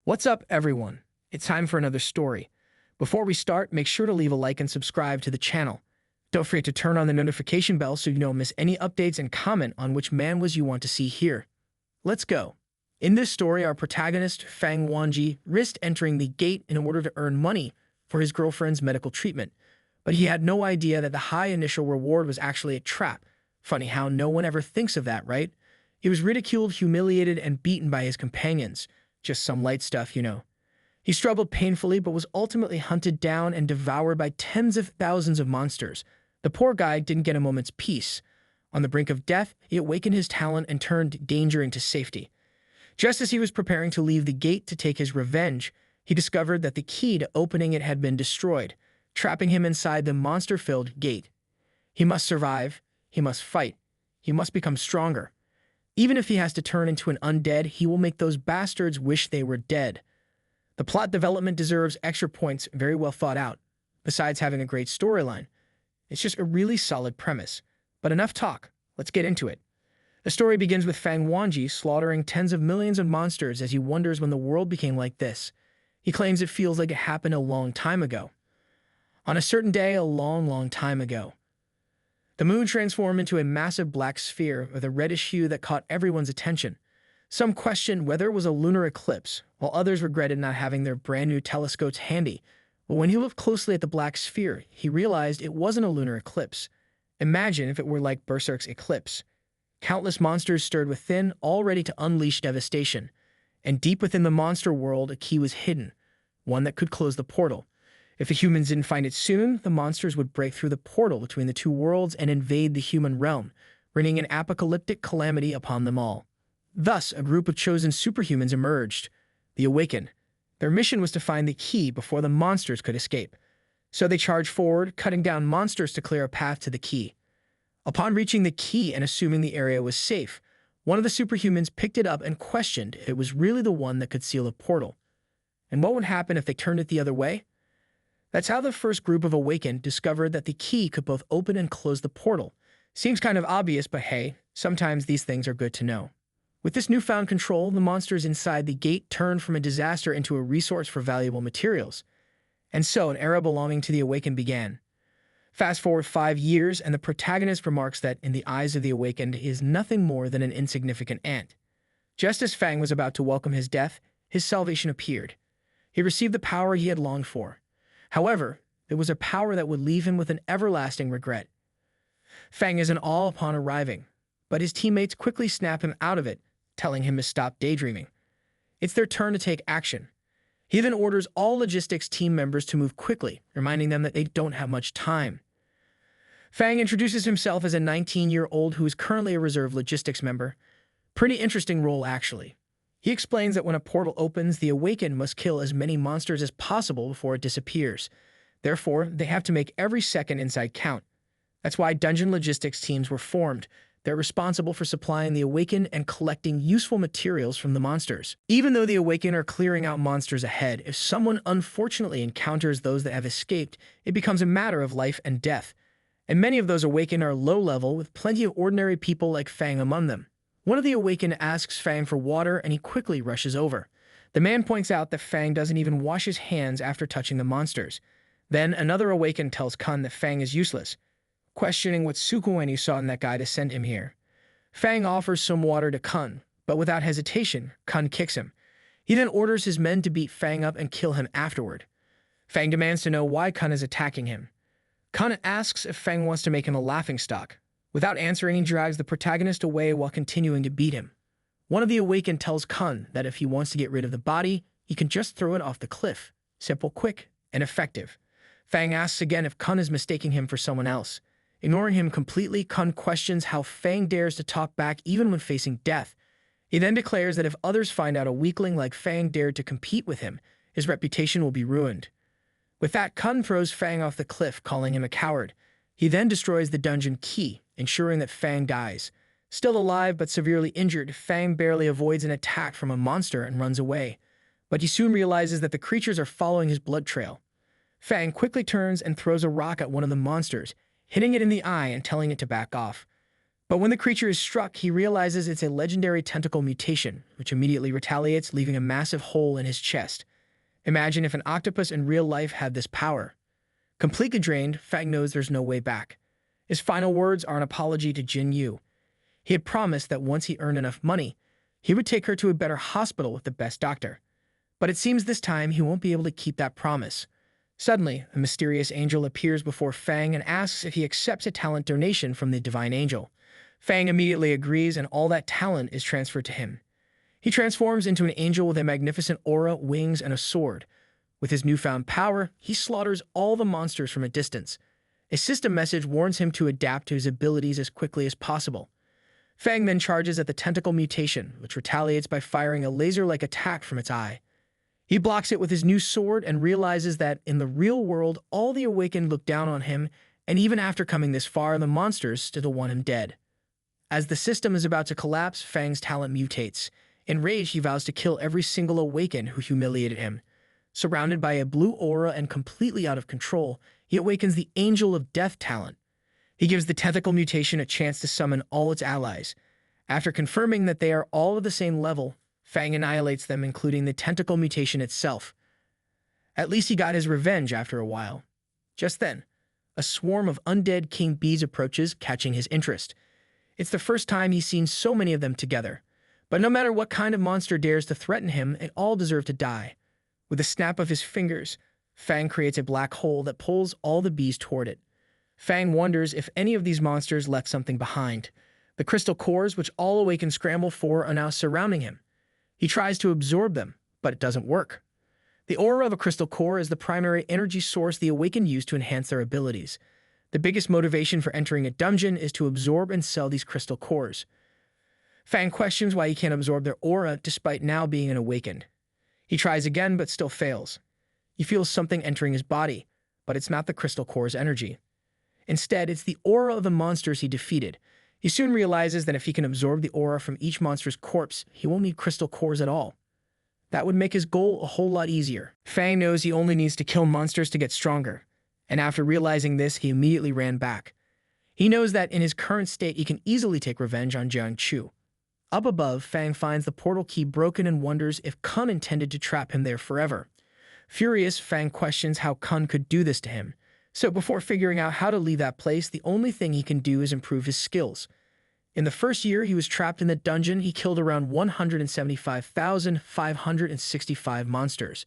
What's up, everyone? It's time for another story. Before we start, make sure to leave a like and subscribe to the channel. Don't forget to turn on the notification bell so you don't miss any updates and comment on which manhwas you want to see here. Let's go. In this story, our protagonist, Fang Wanji, risked entering the gate in order to earn money for his girlfriend's medical treatment. But he had no idea that the high initial reward was actually a trap. Funny how no one ever thinks of that, right? He was ridiculed, humiliated, and beaten by his companions. Just some light stuff, you know. He struggled painfully, but was ultimately hunted down and devoured by tens of thousands of monsters. The poor guy didn't get a moment's peace. On the brink of death, he awakened his talent and turned danger into safety. Just as he was preparing to leave the gate to take his revenge, he discovered that the key to opening it had been destroyed, trapping him inside the monster-filled gate. He must survive. He must fight. He must become stronger. Even if he has to turn into an undead, he will make those bastards wish they were dead. The plot development deserves extra points, very well thought out. Besides having a great storyline, it's just a really solid premise. But enough talk, let's get into it. The story begins with Fang Wanji slaughtering tens of millions of monsters as he wonders when the world became like this. He claims it feels like it happened a long time ago. On a certain day, a long time ago. The moon transformed into a massive black sphere with a reddish hue that caught everyone's attention. Some questioned whether it was a lunar eclipse, while others regretted not having their brand new telescopes handy. But when he looked closely at the black sphere, he realized it wasn't a lunar eclipse. Imagine if it were like Berserk's eclipse. Countless monsters stirred within, all ready to unleash devastation. And deep within the monster world, a key was hidden, one that could close the portal. If the humans didn't find it soon, the monsters would break through the portal between the two worlds and invade the human realm, bringing an apocalyptic calamity upon them all. Thus, a group of chosen superhumans emerged, the Awakened. Their mission was to find the key before the monsters could escape. So they charged forward, cutting down monsters to clear a path to the key. Upon reaching the key and assuming the area was safe, one of the superhumans picked it up and questioned if it was really the one that could seal the portal. And what would happen if they turned it the other way? That's how the first group of Awakened discovered that the key could both open and close the portal. Seems kind of obvious, but hey, sometimes these things are good to know. With this newfound control, the monsters inside the gate turned from a disaster into a resource for valuable materials. And so an era belonging to the Awakened began. Fast forward 5 years, and the protagonist remarks that, in the eyes of the Awakened, he is nothing more than an insignificant ant. Just as Fang was about to welcome his death, his salvation appeared. He received the power he had longed for. However, it was a power that would leave him with an everlasting regret. Fang is in awe upon arriving, but his teammates quickly snap him out of it, telling him to stop daydreaming. It's their turn to take action. He then orders all logistics team members to move quickly, reminding them that they don't have much time. Fang introduces himself as a 19-year-old who is currently a reserve logistics member. Pretty interesting role, actually. He explains that when a portal opens, the Awakened must kill as many monsters as possible before it disappears. Therefore, they have to make every second inside count. That's why dungeon logistics teams were formed. They're responsible for supplying the Awakened and collecting useful materials from the monsters. Even though the Awakened are clearing out monsters ahead, if someone unfortunately encounters those that have escaped, it becomes a matter of life and death. And many of those Awakened are low-level, with plenty of ordinary people like Fang among them. One of the Awakened asks Fang for water, and he quickly rushes over. The man points out that Fang doesn't even wash his hands after touching the monsters. Then another Awakened tells Kun that Fang is useless, questioning what Sukuwen saw in that guy to send him here. Fang offers some water to Kun, but without hesitation, Kun kicks him. He then orders his men to beat Fang up and kill him afterward. Fang demands to know why Kun is attacking him. Kun asks if Fang wants to make him a laughingstock. Without answering, he drags the protagonist away while continuing to beat him. One of the Awakened tells Kun that if he wants to get rid of the body, he can just throw it off the cliff. Simple, quick, and effective. Fang asks again if Kun is mistaking him for someone else. Ignoring him completely, Kun questions how Fang dares to talk back even when facing death. He then declares that if others find out a weakling like Fang dared to compete with him, his reputation will be ruined. With that, Kun throws Fang off the cliff, calling him a coward. He then destroys the dungeon key, ensuring that Fang dies. Still alive but severely injured, Fang barely avoids an attack from a monster and runs away. But he soon realizes that the creatures are following his blood trail. Fang quickly turns and throws a rock at one of the monsters, hitting it in the eye and telling it to back off. But when the creature is struck, he realizes it's a legendary tentacle mutation, which immediately retaliates, leaving a massive hole in his chest. Imagine if an octopus in real life had this power. Completely drained, Fang knows there's no way back. His final words are an apology to Jin Yu. He had promised that once he earned enough money, he would take her to a better hospital with the best doctor. But it seems this time he won't be able to keep that promise. Suddenly, a mysterious angel appears before Fang and asks if he accepts a talent donation from the divine angel. Fang immediately agrees, and all that talent is transferred to him. He transforms into an angel with a magnificent aura, wings, and a sword. With his newfound power, he slaughters all the monsters from a distance. A system message warns him to adapt to his abilities as quickly as possible. Fang then charges at the tentacle mutation, which retaliates by firing a laser-like attack from its eye. He blocks it with his new sword and realizes that, in the real world, all the awakened look down on him, and even after coming this far, the monsters still want him dead. As the system is about to collapse, Fang's talent mutates. Enraged, he vows to kill every single awakened who humiliated him. Surrounded by a blue aura and completely out of control, he awakens the Angel of Death talent. He gives the tentacle mutation a chance to summon all its allies. After confirming that they are all of the same level, Fang annihilates them, including the tentacle mutation itself. At least he got his revenge after a while. Just then, a swarm of undead king bees approaches, catching his interest. It's the first time he's seen so many of them together. But no matter what kind of monster dares to threaten him, they all deserve to die. With a snap of his fingers, Fang creates a black hole that pulls all the bees toward it. Fang wonders if any of these monsters left something behind. The crystal cores, which all awakened scramble for, are now surrounding him. He tries to absorb them, but it doesn't work. The aura of a crystal core is the primary energy source the awakened use to enhance their abilities. The biggest motivation for entering a dungeon is to absorb and sell these crystal cores. Fang questions why he can't absorb their aura despite now being an awakened. He tries again, but still fails. He feels something entering his body, but it's not the crystal core's energy. Instead, it's the aura of the monsters he defeated. He soon realizes that if he can absorb the aura from each monster's corpse, he won't need crystal cores at all. That would make his goal a whole lot easier. Fang knows he only needs to kill monsters to get stronger, and after realizing this, he immediately ran back. He knows that in his current state, he can easily take revenge on Jiang Chu. Up above, Fang finds the portal key broken and wonders if Kun intended to trap him there forever. Furious, Fang questions how Kun could do this to him. So before figuring out how to leave that place, the only thing he can do is improve his skills. In the first year he was trapped in the dungeon, he killed around 175,565 monsters.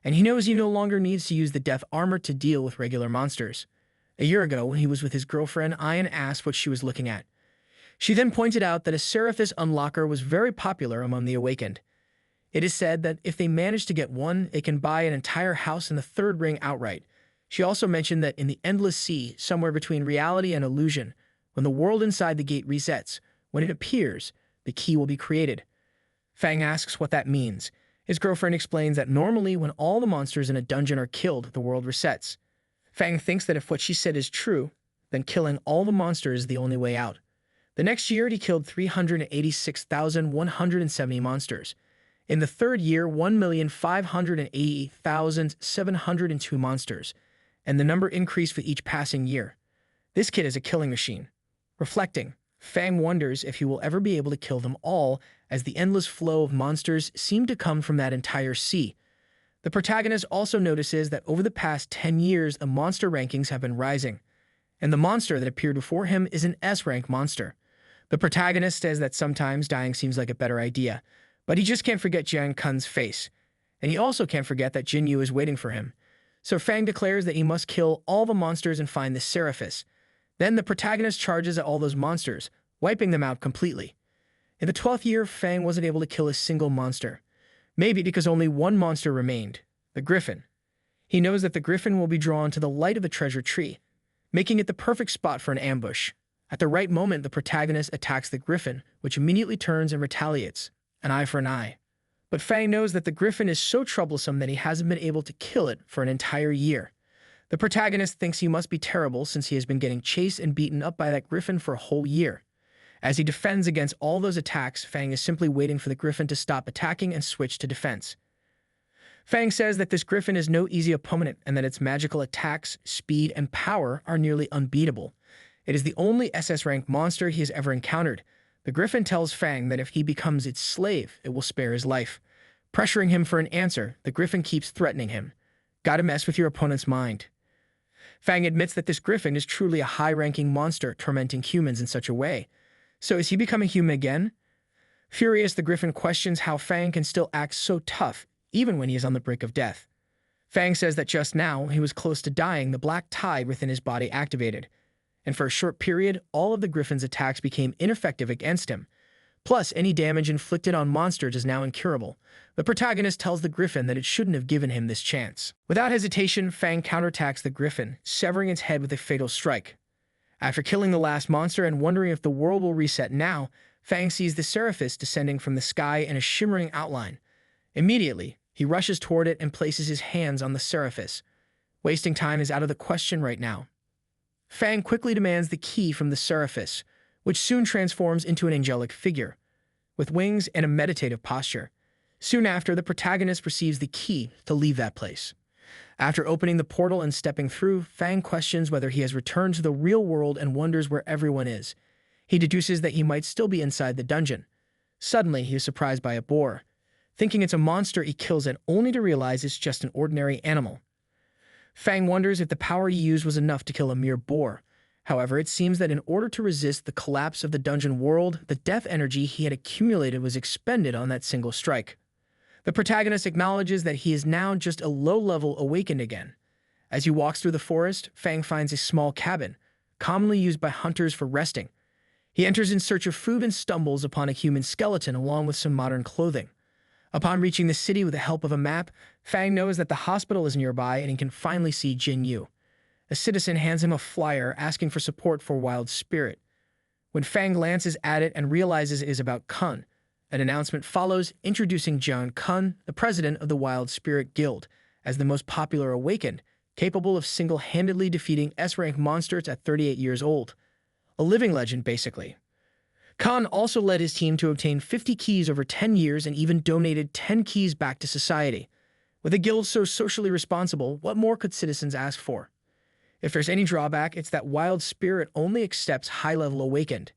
And he knows he no longer needs to use the death armor to deal with regular monsters. A year ago, when he was with his girlfriend, Ayan asked what she was looking at. She then pointed out that a Seraphis unlocker was very popular among the awakened. It is said that if they manage to get one, it can buy an entire house in the third ring outright. She also mentioned that in the endless sea, somewhere between reality and illusion, when the world inside the gate resets, when it appears, the key will be created. Fang asks what that means. His girlfriend explains that normally when all the monsters in a dungeon are killed, the world resets. Fang thinks that if what she said is true, then killing all the monsters is the only way out. The next year, he killed 386,170 monsters. In the third year, 1,580,702 monsters, and the number increased with each passing year. This kid is a killing machine. Reflecting, Fang wonders if he will ever be able to kill them all, as the endless flow of monsters seem to come from that entire sea. The protagonist also notices that over the past 10 years, the monster rankings have been rising, and the monster that appeared before him is an S-rank monster. The protagonist says that sometimes dying seems like a better idea, but he just can't forget Jiang Kun's face, and he also can't forget that Jin Yu is waiting for him. So Fang declares that he must kill all the monsters and find the Seraphis. Then the protagonist charges at all those monsters, wiping them out completely. In the 12th year, Fang wasn't able to kill a single monster. Maybe because only one monster remained, the Griffin. He knows that the Griffin will be drawn to the light of the treasure tree, making it the perfect spot for an ambush. At the right moment, the protagonist attacks the Griffin, which immediately turns and retaliates, an eye for an eye. But Fang knows that the Griffin is so troublesome that he hasn't been able to kill it for an entire year. The protagonist thinks he must be terrible since he has been getting chased and beaten up by that Griffin for a whole year. As he defends against all those attacks, Fang is simply waiting for the Griffin to stop attacking and switch to defense. Fang says that this Griffin is no easy opponent and that its magical attacks, speed, and power are nearly unbeatable. It is the only SS-rank monster he has ever encountered. The Griffin tells Fang that if he becomes its slave, it will spare his life. Pressuring him for an answer, the Griffin keeps threatening him. Gotta mess with your opponent's mind. Fang admits that this Griffin is truly a high-ranking monster tormenting humans in such a way. So is he becoming human again? Furious, the Griffin questions how Fang can still act so tough, even when he is on the brink of death. Fang says that just now, he was close to dying, the black tide within his body activated. And for a short period, all of the Griffin's attacks became ineffective against him. Plus, any damage inflicted on monsters is now incurable. The protagonist tells the Griffin that it shouldn't have given him this chance. Without hesitation, Fang counterattacks the Griffin, severing its head with a fatal strike. After killing the last monster and wondering if the world will reset now, Fang sees the Seraphis descending from the sky in a shimmering outline. Immediately, he rushes toward it and places his hands on the Seraphis. Wasting time is out of the question right now. Fang quickly demands the key from the Seraphis, which soon transforms into an angelic figure, with wings and a meditative posture. Soon after, the protagonist receives the key to leave that place. After opening the portal and stepping through, Fang questions whether he has returned to the real world and wonders where everyone is. He deduces that he might still be inside the dungeon. Suddenly, he is surprised by a boar. Thinking it's a monster, he kills it, only to realize it's just an ordinary animal. Fang wonders if the power he used was enough to kill a mere boar. However, it seems that in order to resist the collapse of the dungeon world, the death energy he had accumulated was expended on that single strike. The protagonist acknowledges that he is now just a low-level awakened again. As he walks through the forest, Fang finds a small cabin, commonly used by hunters for resting. He enters in search of food and stumbles upon a human skeleton along with some modern clothing. Upon reaching the city with the help of a map, Fang knows that the hospital is nearby and he can finally see Jin Yu. A citizen hands him a flyer asking for support for Wild Spirit. When Fang glances at it and realizes it is about Kun, an announcement follows introducing Jian Kun, the president of the Wild Spirit Guild, as the most popular awakened, capable of single-handedly defeating S-rank monsters at 38 years old. A living legend, basically. Kun also led his team to obtain 50 keys over 10 years and even donated 10 keys back to society. With a guild so socially responsible, what more could citizens ask for? If there's any drawback, it's that Wild Spirit only accepts high-level awakened.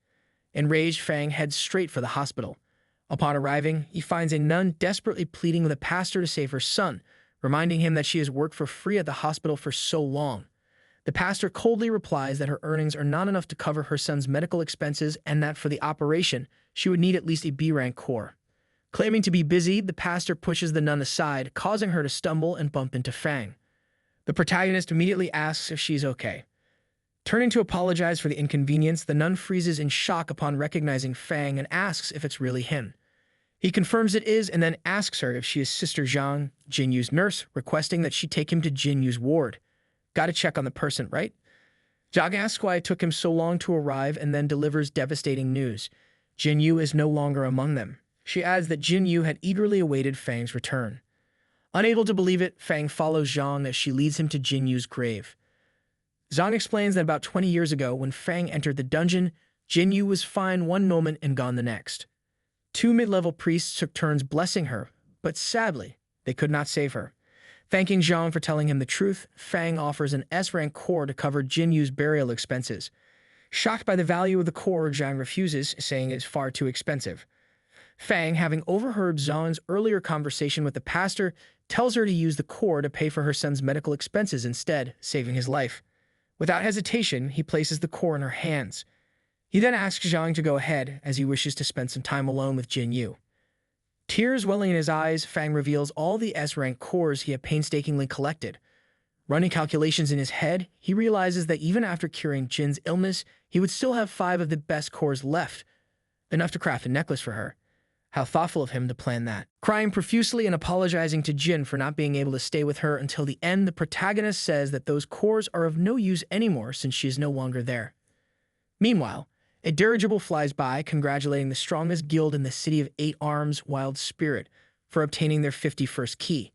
Enraged, Fang heads straight for the hospital. Upon arriving, he finds a nun desperately pleading with a pastor to save her son, reminding him that she has worked for free at the hospital for so long. The pastor coldly replies that her earnings are not enough to cover her son's medical expenses and that for the operation, she would need at least a B-rank core. Claiming to be busy, the pastor pushes the nun aside, causing her to stumble and bump into Fang. The protagonist immediately asks if she's okay. Turning to apologize for the inconvenience, the nun freezes in shock upon recognizing Fang and asks if it's really him. He confirms it is and then asks her if she is Sister Zhang, Jin Yu's nurse, requesting that she take him to Jin Yu's ward. Gotta check on the person, right? Zhang asks why it took him so long to arrive and then delivers devastating news. Jin Yu is no longer among them. She adds that Jin Yu had eagerly awaited Fang's return. Unable to believe it, Fang follows Zhang as she leads him to Jin Yu's grave. Zhang explains that about 20 years ago, when Fang entered the dungeon, Jin Yu was fine one moment and gone the next. 2 mid-level priests took turns blessing her, but sadly, they could not save her. Thanking Zhang for telling him the truth, Fang offers an S-rank core to cover Jin Yu's burial expenses. Shocked by the value of the core, Zhang refuses, saying it's far too expensive. Fang, having overheard Zhang's earlier conversation with the pastor, tells her to use the core to pay for her son's medical expenses instead, saving his life. Without hesitation, he places the core in her hands. He then asks Zhang to go ahead, as he wishes to spend some time alone with Jin Yu. Tears welling in his eyes, Fang reveals all the S-rank cores he had painstakingly collected. Running calculations in his head, he realizes that even after curing Jin's illness, he would still have 5 of the best cores left, enough to craft a necklace for her. How thoughtful of him to plan that. Crying profusely and apologizing to Jin for not being able to stay with her until the end, the protagonist says that those cores are of no use anymore since she is no longer there. Meanwhile, a dirigible flies by, congratulating the strongest guild in the City of 8 Arms, Wild Spirit, for obtaining their 51st key.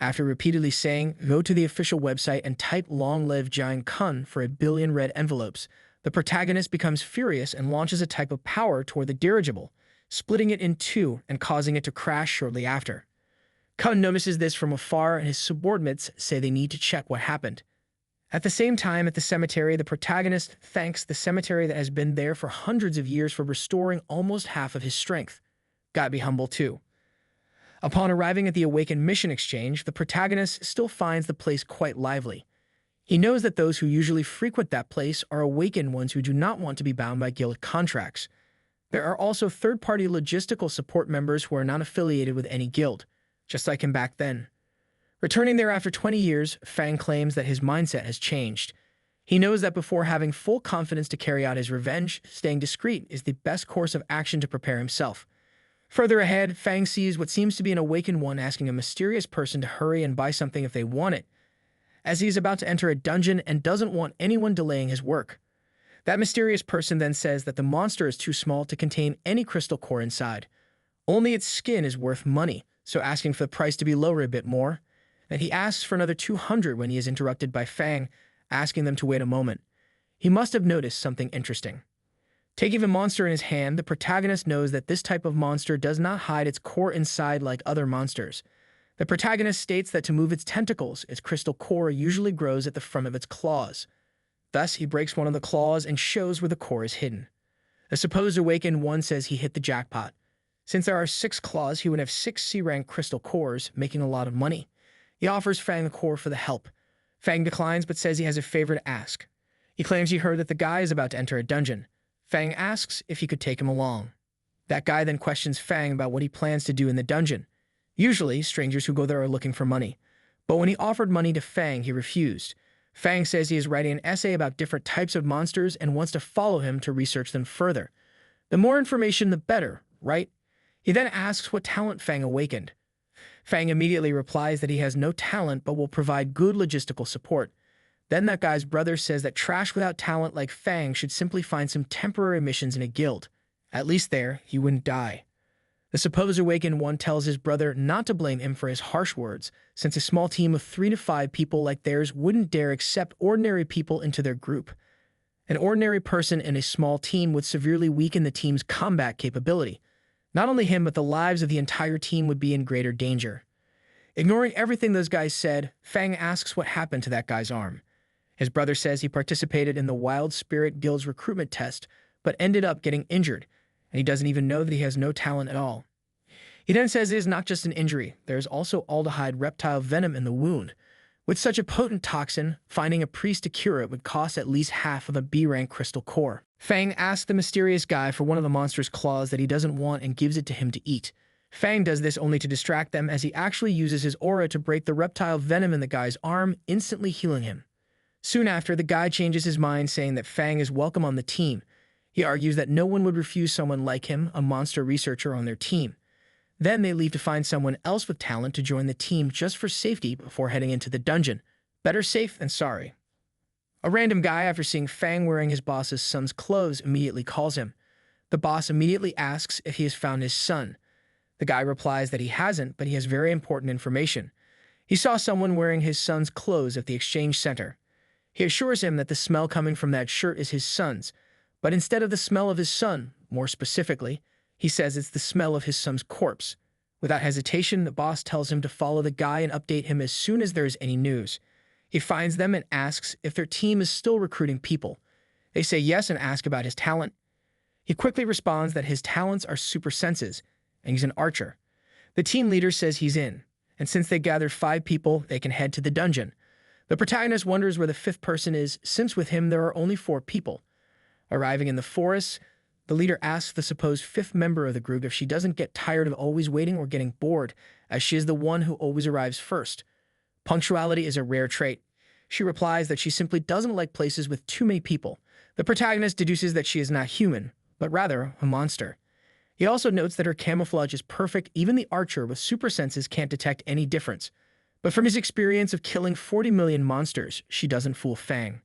After repeatedly saying, "Go to the official website and type 'Long live Jian Kun' for 1 billion red envelopes," the protagonist becomes furious and launches a type of power toward the dirigible, splitting it in two and causing it to crash shortly after. Kun notices this from afar and his subordinates say they need to check what happened. At the same time, at the cemetery, the protagonist thanks the cemetery that has been there for hundreds of years for restoring almost half of his strength. Gotta be humble too. Upon arriving at the Awakened Mission Exchange, the protagonist still finds the place quite lively. He knows that those who usually frequent that place are awakened ones who do not want to be bound by guild contracts. There are also third-party logistical support members who are not affiliated with any guild, just like him back then. Returning there after 20 years, Fang claims that his mindset has changed. He knows that before having full confidence to carry out his revenge, staying discreet is the best course of action to prepare himself. Further ahead, Fang sees what seems to be an awakened one asking a mysterious person to hurry and buy something if they want it, as he is about to enter a dungeon and doesn't want anyone delaying his work. That mysterious person then says that the monster is too small to contain any crystal core inside. Only its skin is worth money, so asking for the price to be lower a bit more. Then he asks for another 200 when he is interrupted by Fang, asking them to wait a moment. He must have noticed something interesting. Taking the monster in his hand, the protagonist knows that this type of monster does not hide its core inside like other monsters. The protagonist states that to move its tentacles, its crystal core usually grows at the front of its claws. Thus, he breaks one of the claws and shows where the core is hidden. The supposed awakened one says he hit the jackpot. Since there are 6 claws, he would have 6 C-rank crystal cores, making a lot of money. He offers Fang the core for the help. Fang declines but says he has a favor to ask. He claims he heard that the guy is about to enter a dungeon. Fang asks if he could take him along. That guy then questions Fang about what he plans to do in the dungeon. Usually, strangers who go there are looking for money. But when he offered money to Fang, he refused. Fang says he is writing an essay about different types of monsters and wants to follow him to research them further. The more information, the better, right? He then asks what talent Fang awakened. Fang immediately replies that he has no talent but will provide good logistical support. Then that guy's brother says that trash without talent like Fang should simply find some temporary missions in a guild. At least there, he wouldn't die. The supposed awakened one tells his brother not to blame him for his harsh words, since a small team of 3 to 5 people like theirs wouldn't dare accept ordinary people into their group. An ordinary person in a small team would severely weaken the team's combat capability. Not only him, but the lives of the entire team would be in greater danger. Ignoring everything those guys said, Fang asks what happened to that guy's arm. His brother says he participated in the Wild Spirit Guild's recruitment test, but ended up getting injured, and he doesn't even know that he has no talent at all. He then says it is not just an injury, there is also aldehyde reptile venom in the wound. With such a potent toxin, finding a priest to cure it would cost at least half of a B-rank crystal core. Fang asks the mysterious guy for one of the monster's claws that he doesn't want and gives it to him to eat. Fang does this only to distract them as he actually uses his aura to break the reptile venom in the guy's arm, instantly healing him. Soon after, the guy changes his mind saying that Fang is welcome on the team. He argues that no one would refuse someone like him, a monster researcher, on their team. Then they leave to find someone else with talent to join the team just for safety before heading into the dungeon. Better safe than sorry. A random guy, after seeing Fang wearing his boss's son's clothes, immediately calls him. The boss immediately asks if he has found his son. The guy replies that he hasn't, but he has very important information. He saw someone wearing his son's clothes at the exchange center. He assures him that the smell coming from that shirt is his son's, but instead of the smell of his son, more specifically, he says it's the smell of his son's corpse. Without hesitation, the boss tells him to follow the guy and update him as soon as there is any news. He finds them and asks if their team is still recruiting people. They say yes and ask about his talent. He quickly responds that his talents are super senses, and he's an archer. The team leader says he's in, and since they gathered 5 people, they can head to the dungeon. The protagonist wonders where the 5th person is, since with him there are only 4 people. Arriving in the forest, the leader asks the supposed 5th member of the group if she doesn't get tired of always waiting or getting bored, as she is the one who always arrives first. Punctuality is a rare trait. She replies that she simply doesn't like places with too many people. The protagonist deduces that she is not human, but rather a monster. He also notes that her camouflage is perfect, even the archer with super senses can't detect any difference. But from his experience of killing 40 million monsters, she doesn't fool Fang.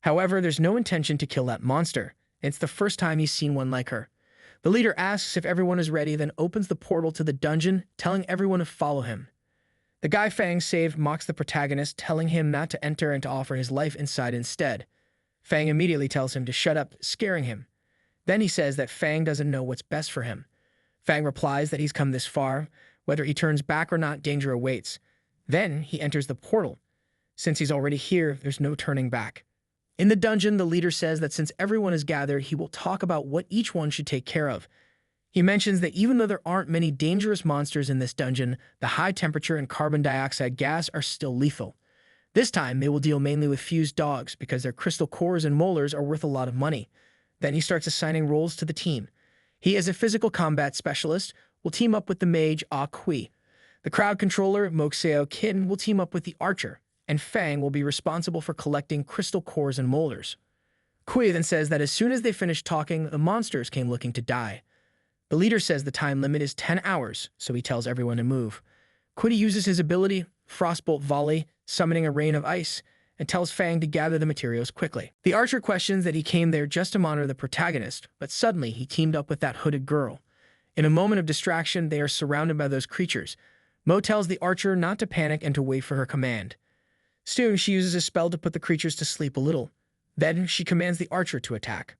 However, there's no intention to kill that monster. It's the first time he's seen one like her. The leader asks if everyone is ready, then opens the portal to the dungeon, telling everyone to follow him. The guy Fang saved mocks the protagonist, telling him not to enter and to offer his life inside instead. Fang immediately tells him to shut up, scaring him. Then he says that Fang doesn't know what's best for him. Fang replies that he's come this far. Whether he turns back or not, danger awaits. Then he enters the portal. Since he's already here, there's no turning back. In the dungeon, the leader says that since everyone is gathered, he will talk about what each one should take care of. He mentions that even though there aren't many dangerous monsters in this dungeon, the high temperature and carbon dioxide gas are still lethal. This time, they will deal mainly with fused dogs because their crystal cores and molars are worth a lot of money. Then he starts assigning roles to the team. He, as a physical combat specialist, will team up with the mage Ah Kui. The crowd controller, Moxeo Kin, will team up with the archer, and Fang will be responsible for collecting crystal cores and molars. Kui then says that as soon as they finish talking, the monsters came looking to die. The leader says the time limit is 10 hours, so he tells everyone to move. Kui uses his ability, Frostbolt Volley, summoning a rain of ice, and tells Fang to gather the materials quickly. The archer questions that he came there just to monitor the protagonist, but suddenly he teamed up with that hooded girl. In a moment of distraction, they are surrounded by those creatures. Mo tells the archer not to panic and to wait for her command. Soon, she uses a spell to put the creatures to sleep a little. Then, she commands the archer to attack.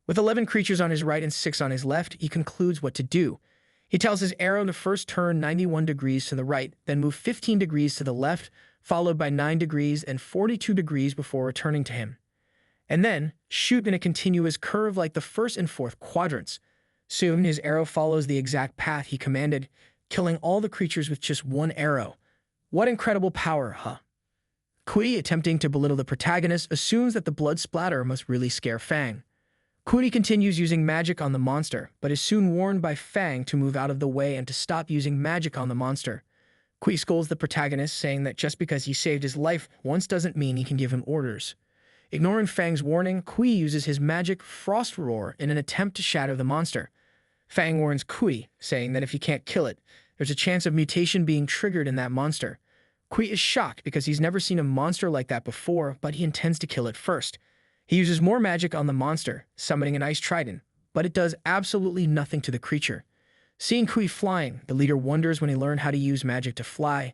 With 11 creatures on his right and 6 on his left, he concludes what to do. He tells his arrow to first turn 91 degrees to the right, then move 15 degrees to the left, followed by 9 degrees and 42 degrees before returning to him. And then, shoot in a continuous curve like the first and fourth quadrants. Soon, his arrow follows the exact path he commanded, killing all the creatures with just one arrow. What incredible power, huh? Kui, attempting to belittle the protagonist, assumes that the blood splatter must really scare Fang. Kui continues using magic on the monster, but is soon warned by Fang to move out of the way and to stop using magic on the monster. Kui scolds the protagonist, saying that just because he saved his life once doesn't mean he can give him orders. Ignoring Fang's warning, Kui uses his magic Frost Roar in an attempt to shatter the monster. Fang warns Kui, saying that if he can't kill it, there's a chance of mutation being triggered in that monster. Kui is shocked because he's never seen a monster like that before, but he intends to kill it first. He uses more magic on the monster, summoning an ice trident, but it does absolutely nothing to the creature. Seeing Kui flying, the leader wonders when he learned how to use magic to fly.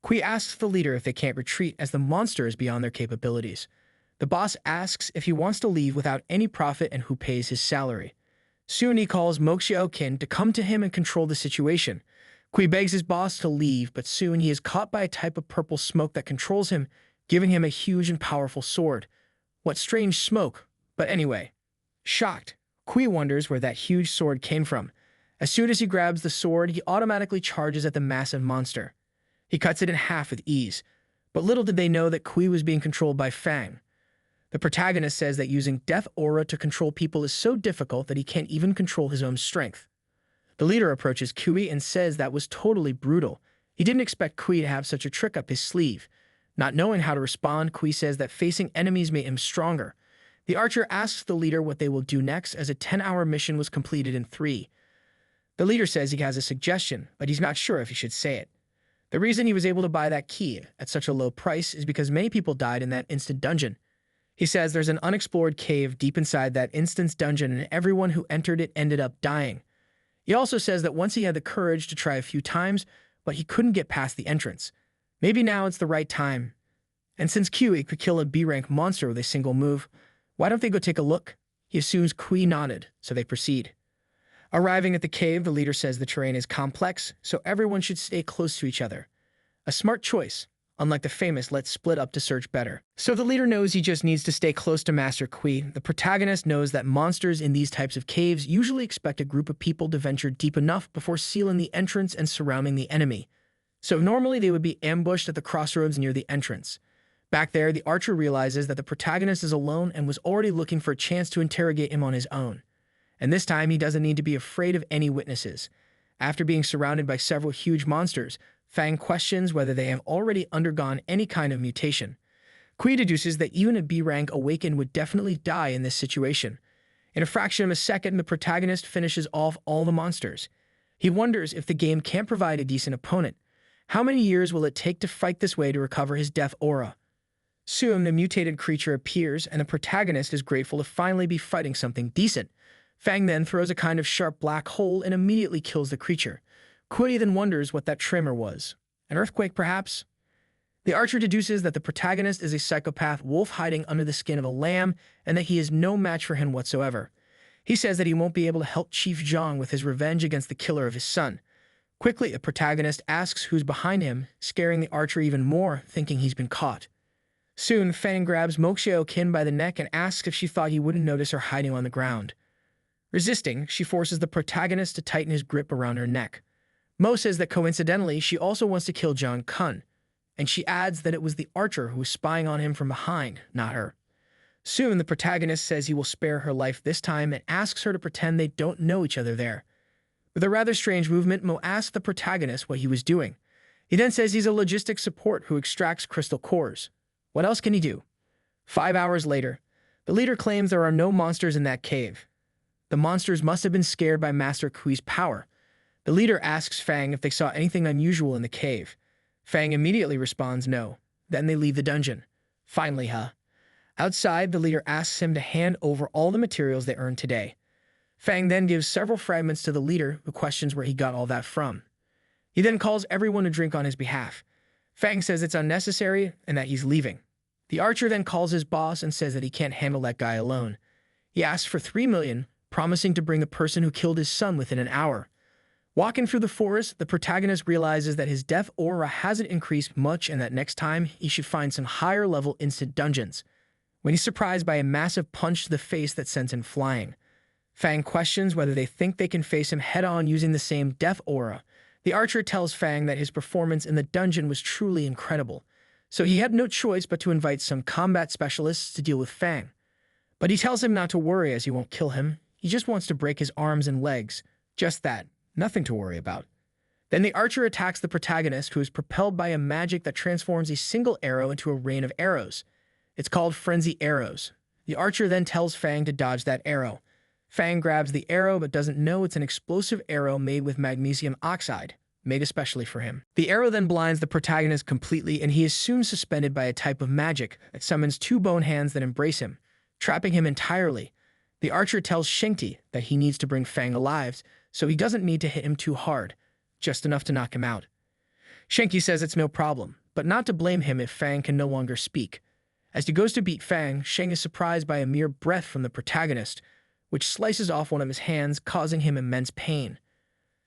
Kui asks the leader if they can't retreat as the monster is beyond their capabilities. The boss asks if he wants to leave without any profit and who pays his salary. Soon he calls Moxeo Kin to come to him and control the situation. Kui begs his boss to leave, but soon he is caught by a type of purple smoke that controls him, giving him a huge and powerful sword. What strange smoke, but anyway. Shocked, Kui wonders where that huge sword came from. As soon as he grabs the sword, he automatically charges at the massive monster. He cuts it in half with ease, but little did they know that Kui was being controlled by Fang. The protagonist says that using Death Aura to control people is so difficult that he can't even control his own strength. The leader approaches Kui and says that was totally brutal. He didn't expect Kui to have such a trick up his sleeve. Not knowing how to respond, Kui says that facing enemies made him stronger. The archer asks the leader what they will do next as a 10-hour mission was completed in 3. The leader says he has a suggestion, but he's not sure if he should say it. The reason he was able to buy that key at such a low price is because many people died in that instant dungeon. He says there's an unexplored cave deep inside that instance dungeon and everyone who entered it ended up dying. He also says that once he had the courage to try a few times, but he couldn't get past the entrance. Maybe now it's the right time. And since Kui could kill a B-rank monster with a single move, why don't they go take a look? He assumes Kui nodded, so they proceed. Arriving at the cave, the leader says the terrain is complex, so everyone should stay close to each other. A smart choice, unlike the famous let's split up to search better. So the leader knows he just needs to stay close to Master Kui. The protagonist knows that monsters in these types of caves usually expect a group of people to venture deep enough before sealing the entrance and surrounding the enemy. So normally they would be ambushed at the crossroads near the entrance. Back there, the archer realizes that the protagonist is alone and was already looking for a chance to interrogate him on his own. And this time he doesn't need to be afraid of any witnesses. After being surrounded by several huge monsters, Fang questions whether they have already undergone any kind of mutation. Kui deduces that even a B-rank awakened would definitely die in this situation. In a fraction of a second, the protagonist finishes off all the monsters. He wonders if the game can't provide a decent opponent. How many years will it take to fight this way to recover his death aura? Soon, the mutated creature appears, and the protagonist is grateful to finally be fighting something decent. Fang then throws a kind of sharp black hole and immediately kills the creature. Kui then wonders what that tremor was. An earthquake, perhaps? The archer deduces that the protagonist is a psychopath wolf hiding under the skin of a lamb and that he is no match for him whatsoever. He says that he won't be able to help Chief Zhang with his revenge against the killer of his son. Quickly, the protagonist asks who's behind him, scaring the archer even more, thinking he's been caught. Soon, Fang grabs Moxiao Kin by the neck and asks if she thought he wouldn't notice her hiding on the ground. Resisting, she forces the protagonist to tighten his grip around her neck. Mo says that coincidentally, she also wants to kill John Kun, and she adds that it was the archer who was spying on him from behind, not her. Soon, the protagonist says he will spare her life this time and asks her to pretend they don't know each other there. With a rather strange movement, Mo asks the protagonist what he was doing. He then says he's a logistics support who extracts crystal cores. What else can he do? 5 hours later, the leader claims there are no monsters in that cave. The monsters must have been scared by Master Kui's power. The leader asks Fang if they saw anything unusual in the cave. Fang immediately responds no. Then they leave the dungeon. Finally, Outside, the leader asks him to hand over all the materials they earned today. Fang then gives several fragments to the leader, who questions where he got all that from. He then calls everyone to drink on his behalf. Fang says it's unnecessary and that he's leaving. The archer then calls his boss and says that he can't handle that guy alone. He asks for 3 million, promising to bring the person who killed his son within an hour. Walking through the forest, the protagonist realizes that his death aura hasn't increased much and that next time he should find some higher-level instant dungeons. When he's surprised by a massive punch to the face that sends him flying. Fang questions whether they think they can face him head-on using the same death aura. The archer tells Fang that his performance in the dungeon was truly incredible, so he had no choice but to invite some combat specialists to deal with Fang. But he tells him not to worry as he won't kill him. He just wants to break his arms and legs. Just that. Nothing to worry about. Then the archer attacks the protagonist, who is propelled by a magic that transforms a single arrow into a rain of arrows. It's called Frenzy Arrows. The archer then tells Fang to dodge that arrow. Fang grabs the arrow but doesn't know it's an explosive arrow made with magnesium oxide, made especially for him. The arrow then blinds the protagonist completely and he is soon suspended by a type of magic that summons 2 bone hands that embrace him, trapping him entirely. The archer tells Shengti that he needs to bring Fang alive, so he doesn't need to hit him too hard, just enough to knock him out. Shengti says it's no problem, but not to blame him if Fang can no longer speak. As he goes to beat Fang, Sheng is surprised by a mere breath from the protagonist, which slices off one of his hands, causing him immense pain.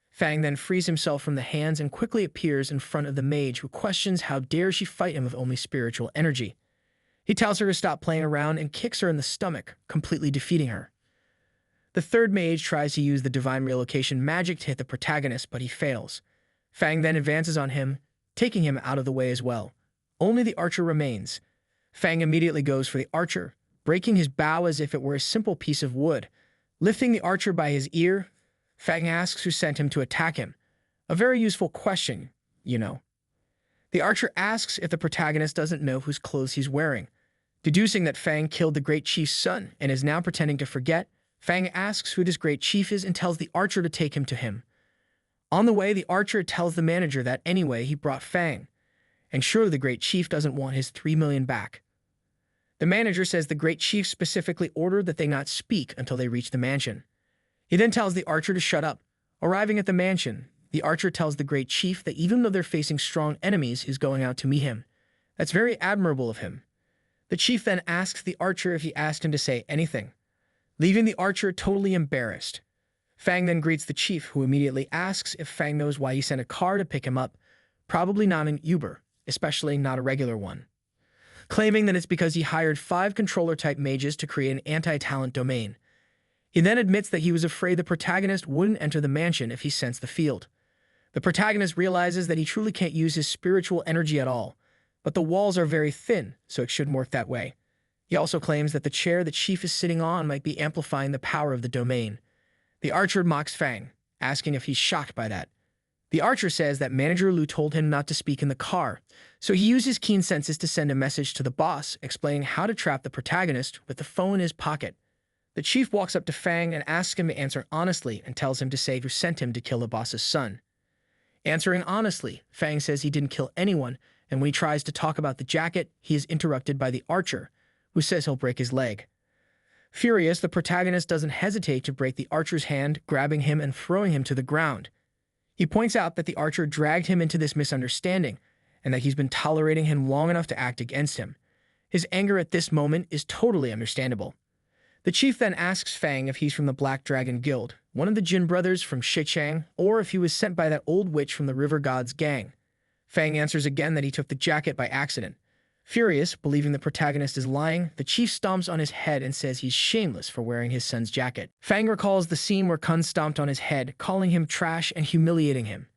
Fang then frees himself from the hands and quickly appears in front of the mage, who questions how dare she fight him with only spiritual energy. He tells her to stop playing around and kicks her in the stomach, completely defeating her. The third mage tries to use the divine relocation magic to hit the protagonist, but he fails. Fang then advances on him, taking him out of the way as well. Only the archer remains. Fang immediately goes for the archer, breaking his bow as if it were a simple piece of wood. Lifting the archer by his ear, Fang asks who sent him to attack him. A very useful question, you know. The archer asks if the protagonist doesn't know whose clothes he's wearing. Deducing that Fang killed the great chief's son and is now pretending to forget, Fang asks who this great chief is and tells the archer to take him to him. On the way, the archer tells the manager that anyway he brought Fang, and surely the great chief doesn't want his 3 million back. The manager says the great chief specifically ordered that they not speak until they reach the mansion. He then tells the archer to shut up. Arriving at the mansion, the archer tells the great chief that even though they're facing strong enemies, he's going out to meet him. That's very admirable of him. The chief then asks the archer if he asked him to say anything, leaving the archer totally embarrassed. Fang then greets the chief, who immediately asks if Fang knows why he sent a car to pick him up, probably not an Uber, especially not a regular one. Claiming that it's because he hired 5 controller-type mages to create an anti-talent domain. He then admits that he was afraid the protagonist wouldn't enter the mansion if he sensed the field. The protagonist realizes that he truly can't use his spiritual energy at all, but the walls are very thin, so it shouldn't work that way. He also claims that the chair the chief is sitting on might be amplifying the power of the domain. The archer mocks Fang, asking if he's shocked by that. The archer says that Manager Lu told him not to speak in the car, so he used his keen senses to send a message to the boss, explaining how to trap the protagonist with the phone in his pocket. The chief walks up to Fang and asks him to answer honestly and tells him to say who sent him to kill the boss's son. Answering honestly, Fang says he didn't kill anyone, and when he tries to talk about the jacket, he is interrupted by the archer, who says he'll break his leg. Furious, the protagonist doesn't hesitate to break the archer's hand, grabbing him and throwing him to the ground. He points out that the archer dragged him into this misunderstanding, and that he's been tolerating him long enough to act against him. His anger at this moment is totally understandable. The chief then asks Fang if he's from the Black Dragon Guild, one of the Jin brothers from Shichang, or if he was sent by that old witch from the River God's gang. Fang answers again that he took the jacket by accident. Furious, believing the protagonist is lying, the chief stomps on his head and says he's shameless for wearing his son's jacket. Fang recalls the scene where Kun stomped on his head, calling him trash and humiliating him.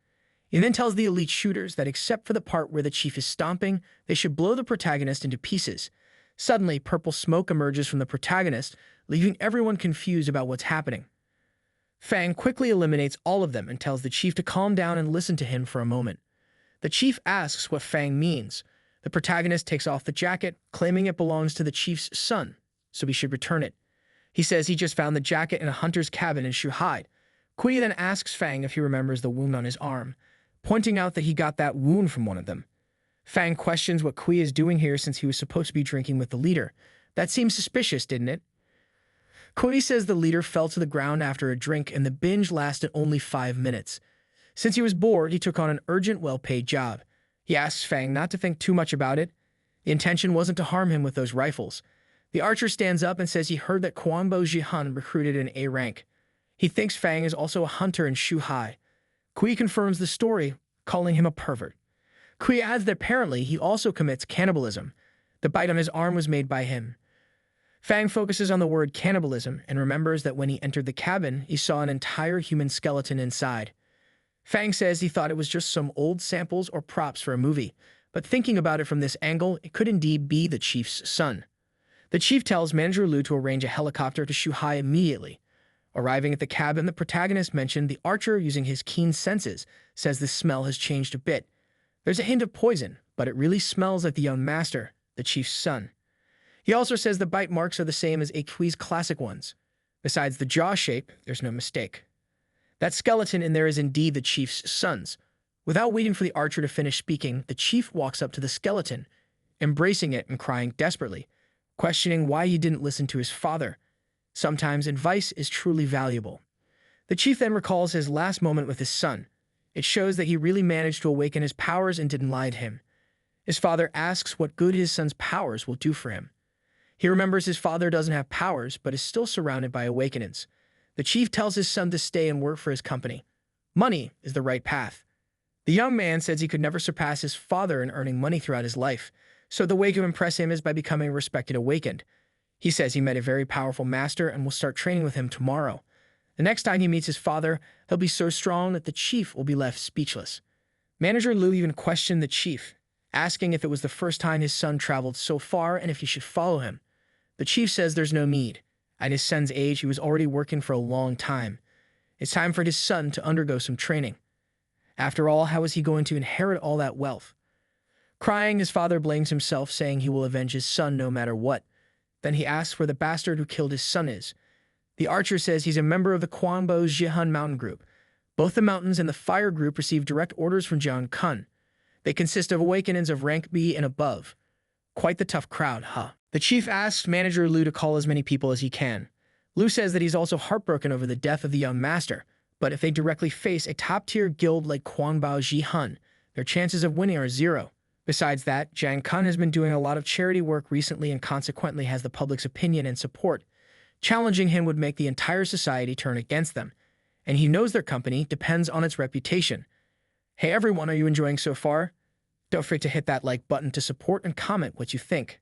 He then tells the elite shooters that except for the part where the chief is stomping, they should blow the protagonist into pieces. Suddenly, purple smoke emerges from the protagonist, leaving everyone confused about what's happening. Fang quickly eliminates all of them and tells the chief to calm down and listen to him for a moment. The chief asks what Fang means. The protagonist takes off the jacket, claiming it belongs to the chief's son, so he should return it. He says he just found the jacket in a hunter's cabin in Shuhai. Kui then asks Fang if he remembers the wound on his arm, pointing out that he got that wound from one of them. Fang questions what Kui is doing here since he was supposed to be drinking with the leader. That seems suspicious, didn't it? Kui says the leader fell to the ground after a drink and the binge lasted only 5 minutes. Since he was bored, he took on an urgent, well-paid job. He asks Fang not to think too much about it. The intention wasn't to harm him with those rifles. The archer stands up and says he heard that Quanbo Jihan recruited an A rank. He thinks Fang is also a hunter in Shuhai. Kui confirms the story, calling him a pervert. Kui adds that apparently he also commits cannibalism. The bite on his arm was made by him. Fang focuses on the word cannibalism and remembers that when he entered the cabin, he saw an entire human skeleton inside. Fang says he thought it was just some old samples or props for a movie, but thinking about it from this angle, it could indeed be the chief's son. The chief tells Manager Lu to arrange a helicopter to Shuhai immediately. Arriving at the cabin, the protagonist mentioned the archer, using his keen senses, says the smell has changed a bit. There's a hint of poison, but it really smells like the young master, the chief's son. He also says the bite marks are the same as Kui's classic ones. Besides the jaw shape, there's no mistake. That skeleton in there is indeed the chief's son's. Without waiting for the archer to finish speaking, the chief walks up to the skeleton, embracing it and crying desperately, questioning why he didn't listen to his father. Sometimes advice is truly valuable. The chief then recalls his last moment with his son. It shows that he really managed to awaken his powers and didn't lie to him. His father asks what good his son's powers will do for him. He remembers his father doesn't have powers, but is still surrounded by awakenings. The chief tells his son to stay and work for his company. Money is the right path. The young man says he could never surpass his father in earning money throughout his life, so the way to impress him is by becoming a respected awakened. He says he met a very powerful master and will start training with him tomorrow. The next time he meets his father, he'll be so strong that the chief will be left speechless. Manager Lu even questioned the chief, asking if it was the first time his son traveled so far and if he should follow him. The chief says there's no need. At his son's age, he was already working for a long time. It's time for his son to undergo some training. After all, how is he going to inherit all that wealth? Crying, his father blames himself, saying he will avenge his son no matter what. Then he asks where the bastard who killed his son is. The archer says he's a member of the Quanbo Jihan mountain group. Both the mountains and the fire group receive direct orders from Jiang Kun. They consist of awakenings of rank B and above. Quite the tough crowd, huh? The chief asks Manager Lu to call as many people as he can. Lu says that he's also heartbroken over the death of the young master, but if they directly face a top-tier guild like Quanbao Jihan, their chances of winning are 0. Besides that, Jiang Kun has been doing a lot of charity work recently and consequently has the public's opinion and support. Challenging him would make the entire society turn against them, and he knows their company depends on its reputation. Hey everyone, are you enjoying so far? Don't forget to hit that like button to support and comment what you think.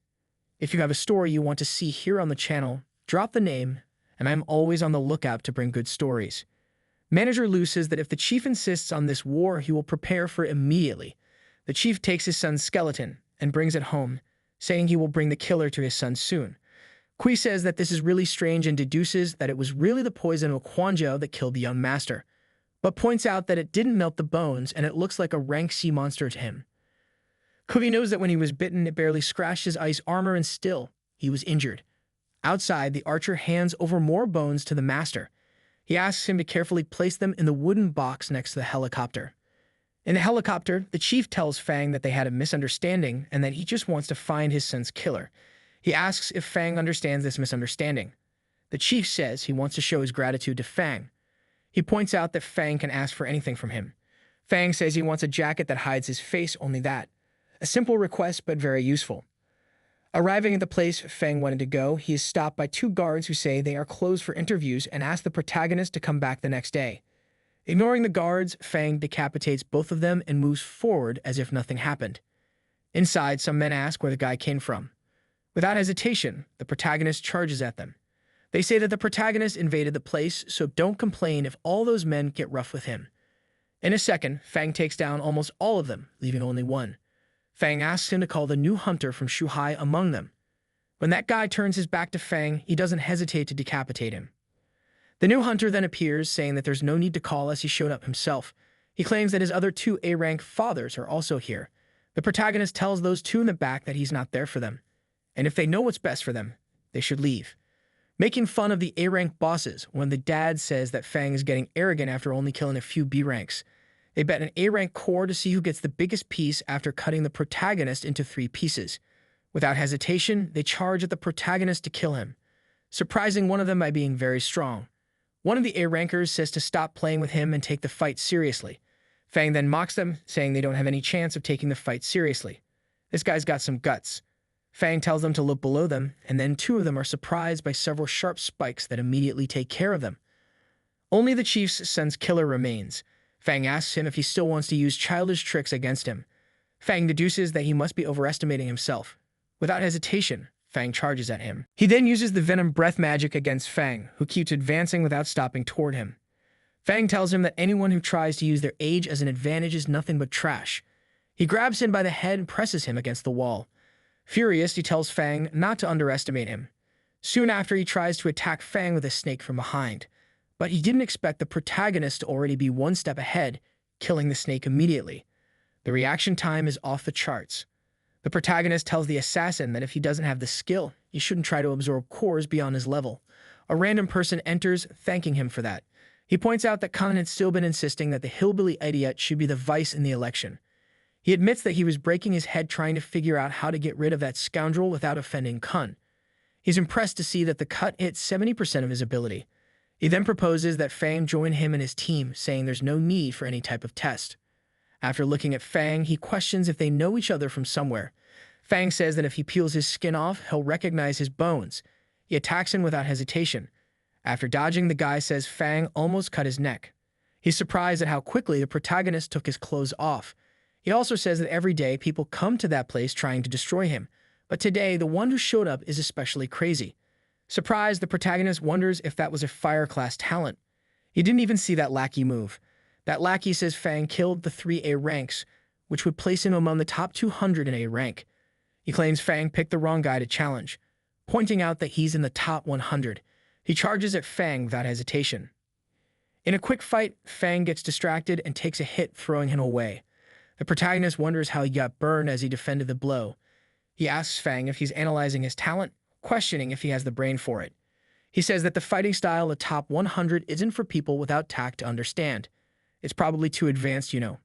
If you have a story you want to see here on the channel, drop the name, and I'm always on the lookout to bring good stories. Manager Lu says that if the chief insists on this war, he will prepare for it immediately. The chief takes his son's skeleton and brings it home, saying he will bring the killer to his son soon. Kui says that this is really strange and deduces that it was really the poison of Quanzhou that killed the young master, but points out that it didn't melt the bones and it looks like a rank C monster to him. Kui knows that when he was bitten, it barely scratched his ice armor and still, he was injured. Outside, the archer hands over more bones to the master. He asks him to carefully place them in the wooden box next to the helicopter. In the helicopter, the chief tells Fang that they had a misunderstanding and that he just wants to find his son's killer. He asks if Fang understands this misunderstanding. The chief says he wants to show his gratitude to Fang. He points out that Fang can ask for anything from him. Fang says he wants a jacket that hides his face, only that. A simple request, but very useful. Arriving at the place Fang wanted to go, he is stopped by 2 guards who say they are closed for interviews and ask the protagonist to come back the next day. Ignoring the guards, Fang decapitates both of them and moves forward as if nothing happened. Inside, some men ask where the guy came from. Without hesitation, the protagonist charges at them. They say that the protagonist invaded the place, so don't complain if all those men get rough with him. In a second, Fang takes down almost all of them, leaving only one. Fang asks him to call the new hunter from Shuhai among them. When that guy turns his back to Fang, he doesn't hesitate to decapitate him. The new hunter then appears, saying that there's no need to call as he showed up himself. He claims that his other two A-rank fathers are also here. The protagonist tells those two in the back that he's not there for them, and if they know what's best for them, they should leave. Making fun of the A-rank bosses when the dad says that Fang is getting arrogant after only killing a few B-ranks. They bet an A-rank core to see who gets the biggest piece after cutting the protagonist into 3 pieces. Without hesitation, they charge at the protagonist to kill him, surprising one of them by being very strong. One of the A-rankers says to stop playing with him and take the fight seriously. Fang then mocks them, saying they don't have any chance of taking the fight seriously. This guy's got some guts. Fang tells them to look below them, and then 2 of them are surprised by several sharp spikes that immediately take care of them. Only the chief's son's killer remains. Fang asks him if he still wants to use childish tricks against him. Fang deduces that he must be overestimating himself. Without hesitation, Fang charges at him. He then uses the venom breath magic against Fang, who keeps advancing without stopping toward him. Fang tells him that anyone who tries to use their age as an advantage is nothing but trash. He grabs him by the head and presses him against the wall. Furious, he tells Fang not to underestimate him. Soon after, he tries to attack Fang with a snake from behind, but he didn't expect the protagonist to already be 1 step ahead, killing the snake immediately. The reaction time is off the charts. The protagonist tells the assassin that if he doesn't have the skill, he shouldn't try to absorb cores beyond his level. A random person enters, thanking him for that. He points out that Khan had still been insisting that the hillbilly idiot should be the vice in the election. He admits that he was breaking his head trying to figure out how to get rid of that scoundrel without offending Khan. He's impressed to see that the cut hit 70% of his ability. He then proposes that Fang join him and his team, saying there's no need for any type of test. After looking at Fang, he questions if they know each other from somewhere. Fang says that if he peels his skin off, he'll recognize his bones. He attacks him without hesitation. After dodging, the guy says Fang almost cut his neck. He's surprised at how quickly the protagonist took his clothes off. He also says that every day people come to that place trying to destroy him, but today the one who showed up is especially crazy. Surprised, the protagonist wonders if that was a fire class talent. He didn't even see that lackey move. That lackey says Fang killed the 3 A ranks, which would place him among the top 200 in A rank. He claims Fang picked the wrong guy to challenge, pointing out that he's in the top 100. He charges at Fang without hesitation. In a quick fight, Fang gets distracted and takes a hit, throwing him away. The protagonist wonders how he got burned as he defended the blow. He asks Fang if he's analyzing his talent, questioning if he has the brain for it. He says that the fighting style of the top 100 isn't for people without tact to understand. It's probably too advanced, you know.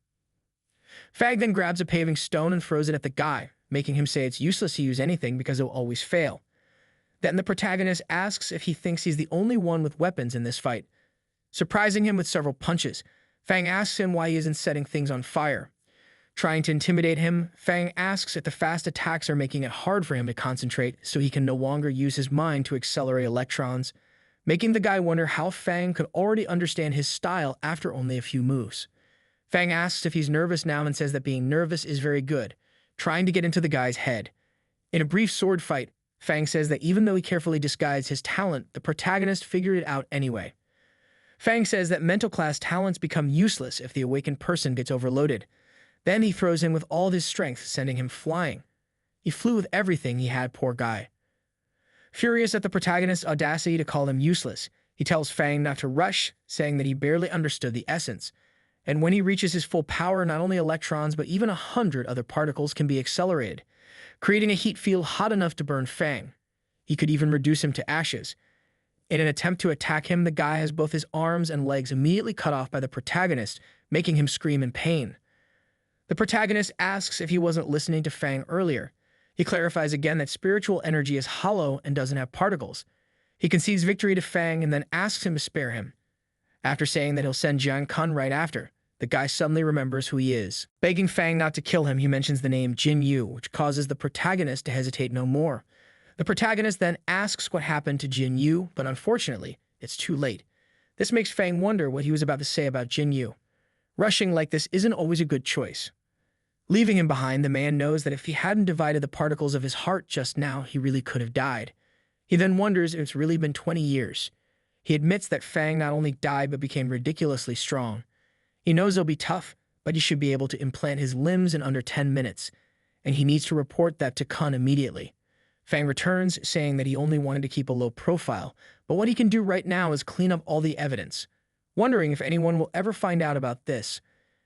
Fang then grabs a paving stone and throws it at the guy, making him say it's useless to use anything because it will always fail. Then the protagonist asks if he thinks he's the only one with weapons in this fight. Surprising him with several punches, Fang asks him why he isn't setting things on fire. Trying to intimidate him, Fang asks if the fast attacks are making it hard for him to concentrate so he can no longer use his mind to accelerate electrons, making the guy wonder how Fang could already understand his style after only a few moves. Fang asks if he's nervous now and says that being nervous is very good, trying to get into the guy's head. In a brief sword fight, Fang says that even though he carefully disguised his talent, the protagonist figured it out anyway. Fang says that mental class talents become useless if the awakened person gets overloaded. Then he throws him with all his strength, sending him flying. He flew with everything he had, poor guy. Furious at the protagonist's audacity to call him useless, he tells Fang not to rush, saying that he barely understood the essence. And when he reaches his full power, not only electrons but even 100 other particles can be accelerated, creating a heat field hot enough to burn Fang. He could even reduce him to ashes. In an attempt to attack him, the guy has both his arms and legs immediately cut off by the protagonist, making him scream in pain. The protagonist asks if he wasn't listening to Fang earlier. He clarifies again that spiritual energy is hollow and doesn't have particles. He concedes victory to Fang and then asks him to spare him. After saying that he'll send Jian Kun right after, the guy suddenly remembers who he is. Begging Fang not to kill him, he mentions the name Jin Yu, which causes the protagonist to hesitate no more. The protagonist then asks what happened to Jin Yu, but unfortunately, it's too late. This makes Fang wonder what he was about to say about Jin Yu. Rushing like this isn't always a good choice. Leaving him behind, the man knows that if he hadn't divided the particles of his heart just now, he really could have died. He then wonders if it's really been 20 years. He admits that Fang not only died but became ridiculously strong. He knows it'll be tough, but he should be able to implant his limbs in under 10 minutes, and he needs to report that to Kun immediately. Fang returns, saying that he only wanted to keep a low profile, but what he can do right now is clean up all the evidence. Wondering if anyone will ever find out about this.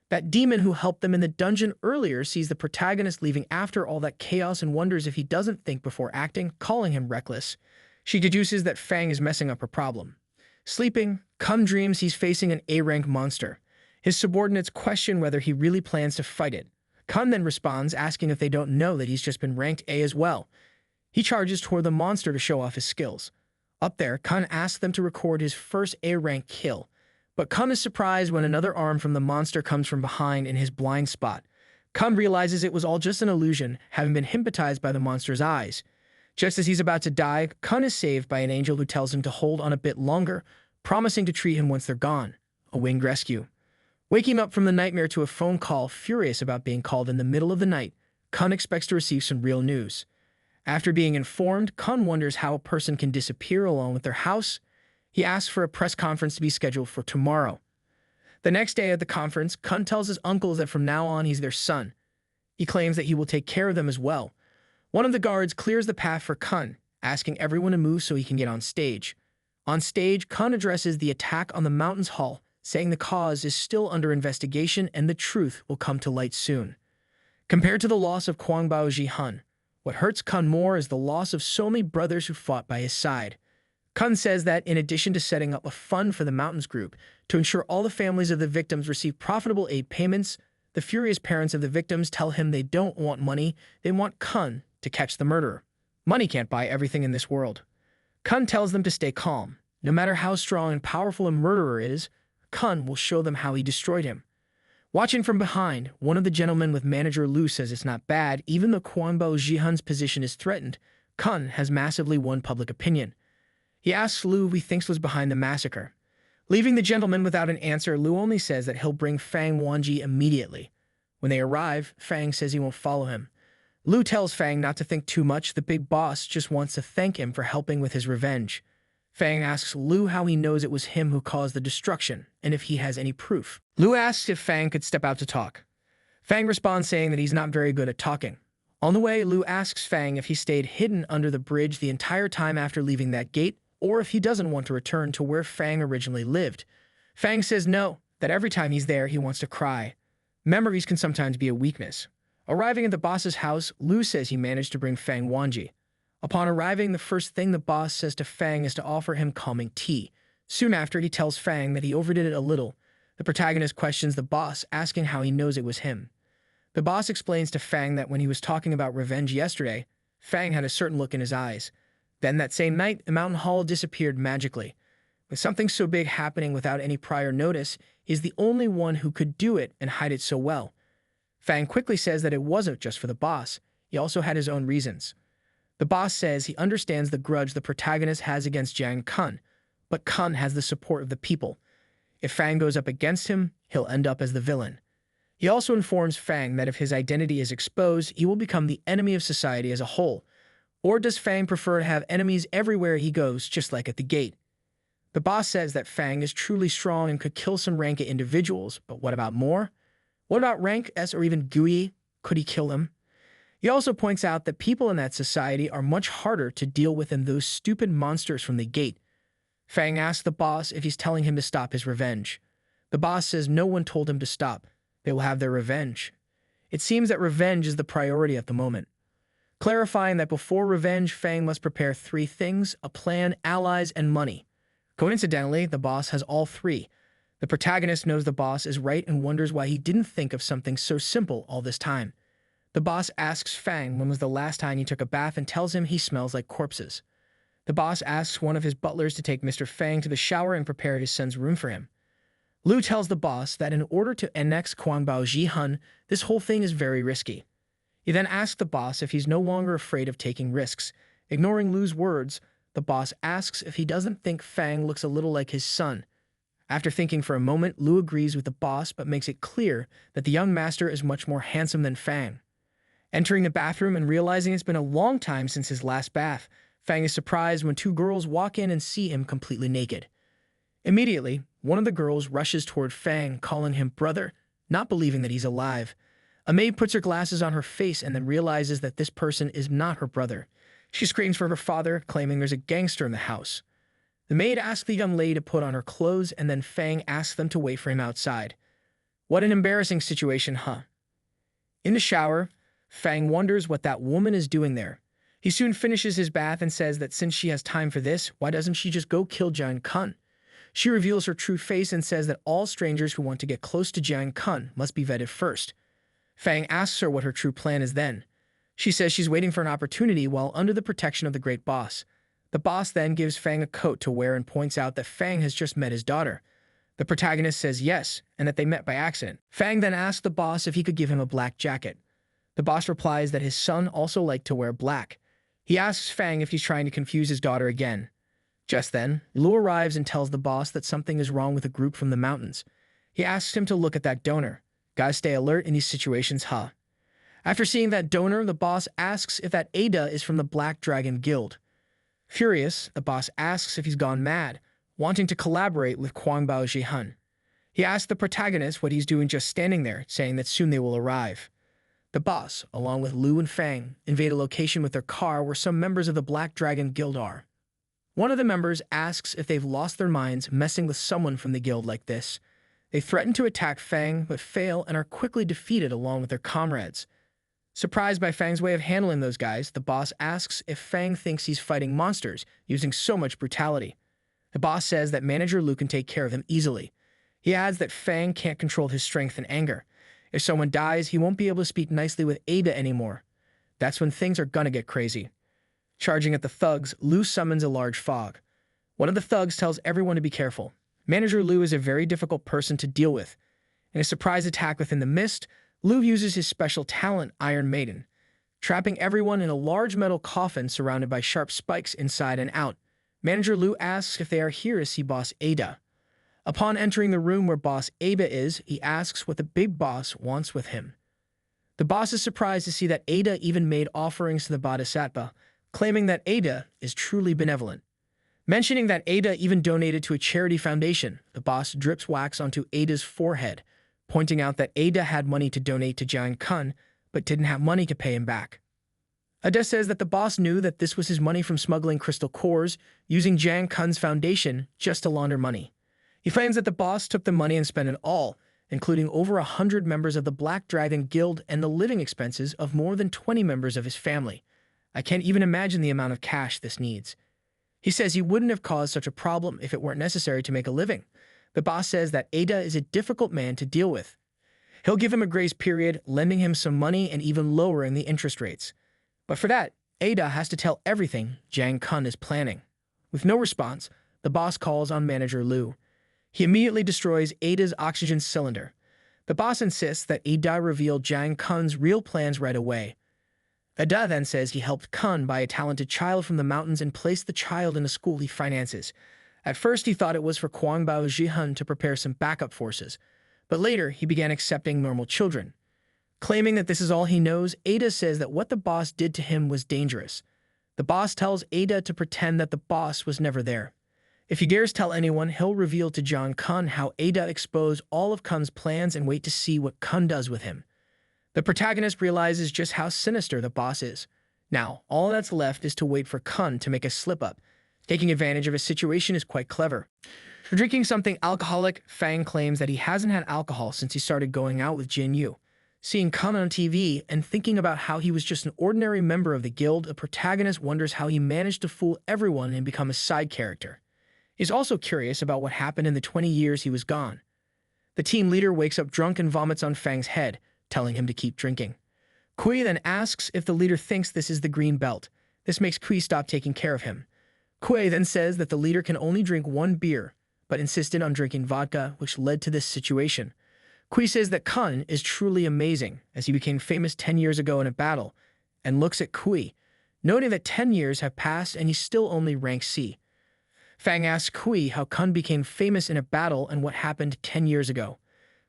That demon who helped them in the dungeon earlier sees the protagonist leaving after all that chaos and wonders if he doesn't think before acting, calling him reckless. She deduces that Fang is messing up her problem. Sleeping, Kun dreams he's facing an A-rank monster. His subordinates question whether he really plans to fight it. Kun then responds, asking if they don't know that he's just been ranked A as well. He charges toward the monster to show off his skills. Up there, Kun asks them to record his first A-rank kill. But Kun is surprised when another arm from the monster comes from behind in his blind spot. Kun realizes it was all just an illusion, having been hypnotized by the monster's eyes. Just as he's about to die, Kun is saved by an angel who tells him to hold on a bit longer, promising to treat him once they're gone. A winged rescue. Waking up from the nightmare to a phone call, furious about being called in the middle of the night, Kun expects to receive some real news. After being informed, Kun wonders how a person can disappear along with their house. He asks for a press conference to be scheduled for tomorrow. The next day at the conference, Kun tells his uncles that from now on he's their son. He claims that he will take care of them as well. One of the guards clears the path for Kun, asking everyone to move so he can get on stage. On stage, Kun addresses the attack on the mountain's hall, saying the cause is still under investigation and the truth will come to light soon. Compared to the loss of Kwangbao Ji-hun, what hurts Kun more is the loss of so many brothers who fought by his side. Kun says that in addition to setting up a fund for the Mountains Group to ensure all the families of the victims receive profitable aid payments, the furious parents of the victims tell him they don't want money, they want Kun to catch the murderer. Money can't buy everything in this world. Kun tells them to stay calm. No matter how strong and powerful a murderer is, Kun will show them how he destroyed him. Watching from behind, one of the gentlemen with manager Lu says it's not bad, even though Kwangbao Ji-hun's position is threatened. Kun has massively won public opinion. He asks Lu who he thinks was behind the massacre. Leaving the gentleman without an answer, Lu only says that he'll bring Fang Wanji immediately. When they arrive, Fang says he won't follow him. Lu tells Fang not to think too much, the big boss just wants to thank him for helping with his revenge. Fang asks Lu how he knows it was him who caused the destruction, and if he has any proof. Lu asks if Fang could step out to talk. Fang responds saying that he's not very good at talking. On the way, Lu asks Fang if he stayed hidden under the bridge the entire time after leaving that gate, or if he doesn't want to return to where Fang originally lived. Fang says no, that every time he's there, he wants to cry. Memories can sometimes be a weakness. Arriving at the boss's house, Lu says he managed to bring Fang Wanji. Upon arriving, the first thing the boss says to Fang is to offer him calming tea. Soon after, he tells Fang that he overdid it a little. The protagonist questions the boss, asking how he knows it was him. The boss explains to Fang that when he was talking about revenge yesterday, Fang had a certain look in his eyes. Then that same night, the mountain hall disappeared magically. With something so big happening without any prior notice, he's the only one who could do it and hide it so well. Fang quickly says that it wasn't just for the boss. He also had his own reasons. The boss says he understands the grudge the protagonist has against Jiang Kun, but Kun has the support of the people. If Fang goes up against him, he'll end up as the villain. He also informs Fang that if his identity is exposed, he will become the enemy of society as a whole. Or does Fang prefer to have enemies everywhere he goes, just like at the gate? The boss says that Fang is truly strong and could kill some rank A individuals, but what about more? What about rank S or even Gui? Could he kill them? He also points out that people in that society are much harder to deal with than those stupid monsters from the gate. Fang asks the boss if he's telling him to stop his revenge. The boss says no one told him to stop. They will have their revenge. It seems that revenge is the priority at the moment. Clarifying that before revenge, Fang must prepare 3 things: a plan, allies, and money. Coincidentally, the boss has all 3. The protagonist knows the boss is right and wonders why he didn't think of something so simple all this time. The boss asks Fang when was the last time he took a bath and tells him he smells like corpses. The boss asks one of his butlers to take Mr. Fang to the shower and prepare his son's room for him. Lu tells the boss that in order to annex Kwangbao Ji-hun, this whole thing is very risky. He then asks the boss if he's no longer afraid of taking risks. Ignoring Lu's words, the boss asks if he doesn't think Fang looks a little like his son. After thinking for a moment, Lu agrees with the boss but makes it clear that the young master is much more handsome than Fang. Entering the bathroom and realizing it's been a long time since his last bath, Fang is surprised when two girls walk in and see him completely naked. Immediately, one of the girls rushes toward Fang, calling him brother, not believing that he's alive. A maid puts her glasses on her face and then realizes that this person is not her brother. She screams for her father, claiming there's a gangster in the house. The maid asks the young lady to put on her clothes, and then Fang asks them to wait for him outside. What an embarrassing situation, huh? In the shower, Fang wonders what that woman is doing there. He soon finishes his bath and says that since she has time for this, why doesn't she just go kill Jiang Kun? She reveals her true face and says that all strangers who want to get close to Jiang Kun must be vetted first. Fang asks her what her true plan is then. She says she's waiting for an opportunity while under the protection of the great boss. The boss then gives Fang a coat to wear and points out that Fang has just met his daughter. The protagonist says yes, and that they met by accident. Fang then asks the boss if he could give him a black jacket. The boss replies that his son also liked to wear black. He asks Fang if he's trying to confuse his daughter again. Just then, Lu arrives and tells the boss that something is wrong with a group from the mountains. He asks him to look at that donor. Gotta stay alert in these situations, huh? After seeing that donor, the boss asks if that Ada is from the Black Dragon Guild. Furious, the boss asks if he's gone mad, wanting to collaborate with Bao Jihan. He asks the protagonist what he's doing just standing there, saying that soon they will arrive. The boss, along with Lu and Fang, invade a location with their car where some members of the Black Dragon Guild are. One of the members asks if they've lost their minds messing with someone from the guild like this. They threaten to attack Fang, but fail and are quickly defeated along with their comrades. Surprised by Fang's way of handling those guys, the boss asks if Fang thinks he's fighting monsters, using so much brutality. The boss says that manager Lu can take care of him easily. He adds that Fang can't control his strength and anger. If someone dies, he won't be able to speak nicely with Ada anymore. That's when things are gonna get crazy. Charging at the thugs, Lu summons a large fog. One of the thugs tells everyone to be careful. Manager Lu is a very difficult person to deal with. In a surprise attack within the mist, Lu uses his special talent, Iron Maiden, trapping everyone in a large metal coffin surrounded by sharp spikes inside and out. Manager Lu asks if they are here to see Boss Ada. Upon entering the room where Boss Ada is, he asks what the big boss wants with him. The boss is surprised to see that Ada even made offerings to the Bodhisattva, claiming that Ada is truly benevolent. Mentioning that Ada even donated to a charity foundation, the boss drips wax onto Ada's forehead, pointing out that Ada had money to donate to Jiang Kun, but didn't have money to pay him back. Ada says that the boss knew that this was his money from smuggling crystal cores, using Jiang Kun's foundation just to launder money. He claims that the boss took the money and spent it all, including over 100 members of the Black Dragon Guild and the living expenses of more than 20 members of his family. I can't even imagine the amount of cash this needs. He says he wouldn't have caused such a problem if it weren't necessary to make a living. The boss says that Ada is a difficult man to deal with. He'll give him a grace period, lending him some money and even lowering the interest rates. But for that, Ada has to tell everything Jiang Kun is planning. With no response, the boss calls on manager Lu. He immediately destroys Ada's oxygen cylinder. The boss insists that Ada reveal Jiang Kun's real plans right away. Ada then says he helped Kun buy a talented child from the mountains and placed the child in a school he finances. At first, he thought it was for Bao Jihan to prepare some backup forces, but later he began accepting normal children. Claiming that this is all he knows, Ada says that what the boss did to him was dangerous. The boss tells Ada to pretend that the boss was never there. If he dares tell anyone, he'll reveal to Jiang Kun how Ada exposed all of Kun's plans and wait to see what Kun does with him. The protagonist realizes just how sinister the boss is. Now, all that's left is to wait for Kun to make a slip-up. Taking advantage of his situation is quite clever. For drinking something alcoholic, Fang claims that he hasn't had alcohol since he started going out with Jin Yu. Seeing Kun on TV and thinking about how he was just an ordinary member of the guild, the protagonist wonders how he managed to fool everyone and become a side character. He's also curious about what happened in the 20 years he was gone. The team leader wakes up drunk and vomits on Fang's head, telling him to keep drinking. Kui then asks if the leader thinks this is the green belt. This makes Kui stop taking care of him. Kui then says that the leader can only drink one beer, but insisted on drinking vodka, which led to this situation. Kui says that Kun is truly amazing, as he became famous 10 years ago in a battle, and looks at Kui, noting that 10 years have passed and he's still only rank C. Fang asks Kui how Kun became famous in a battle and what happened 10 years ago.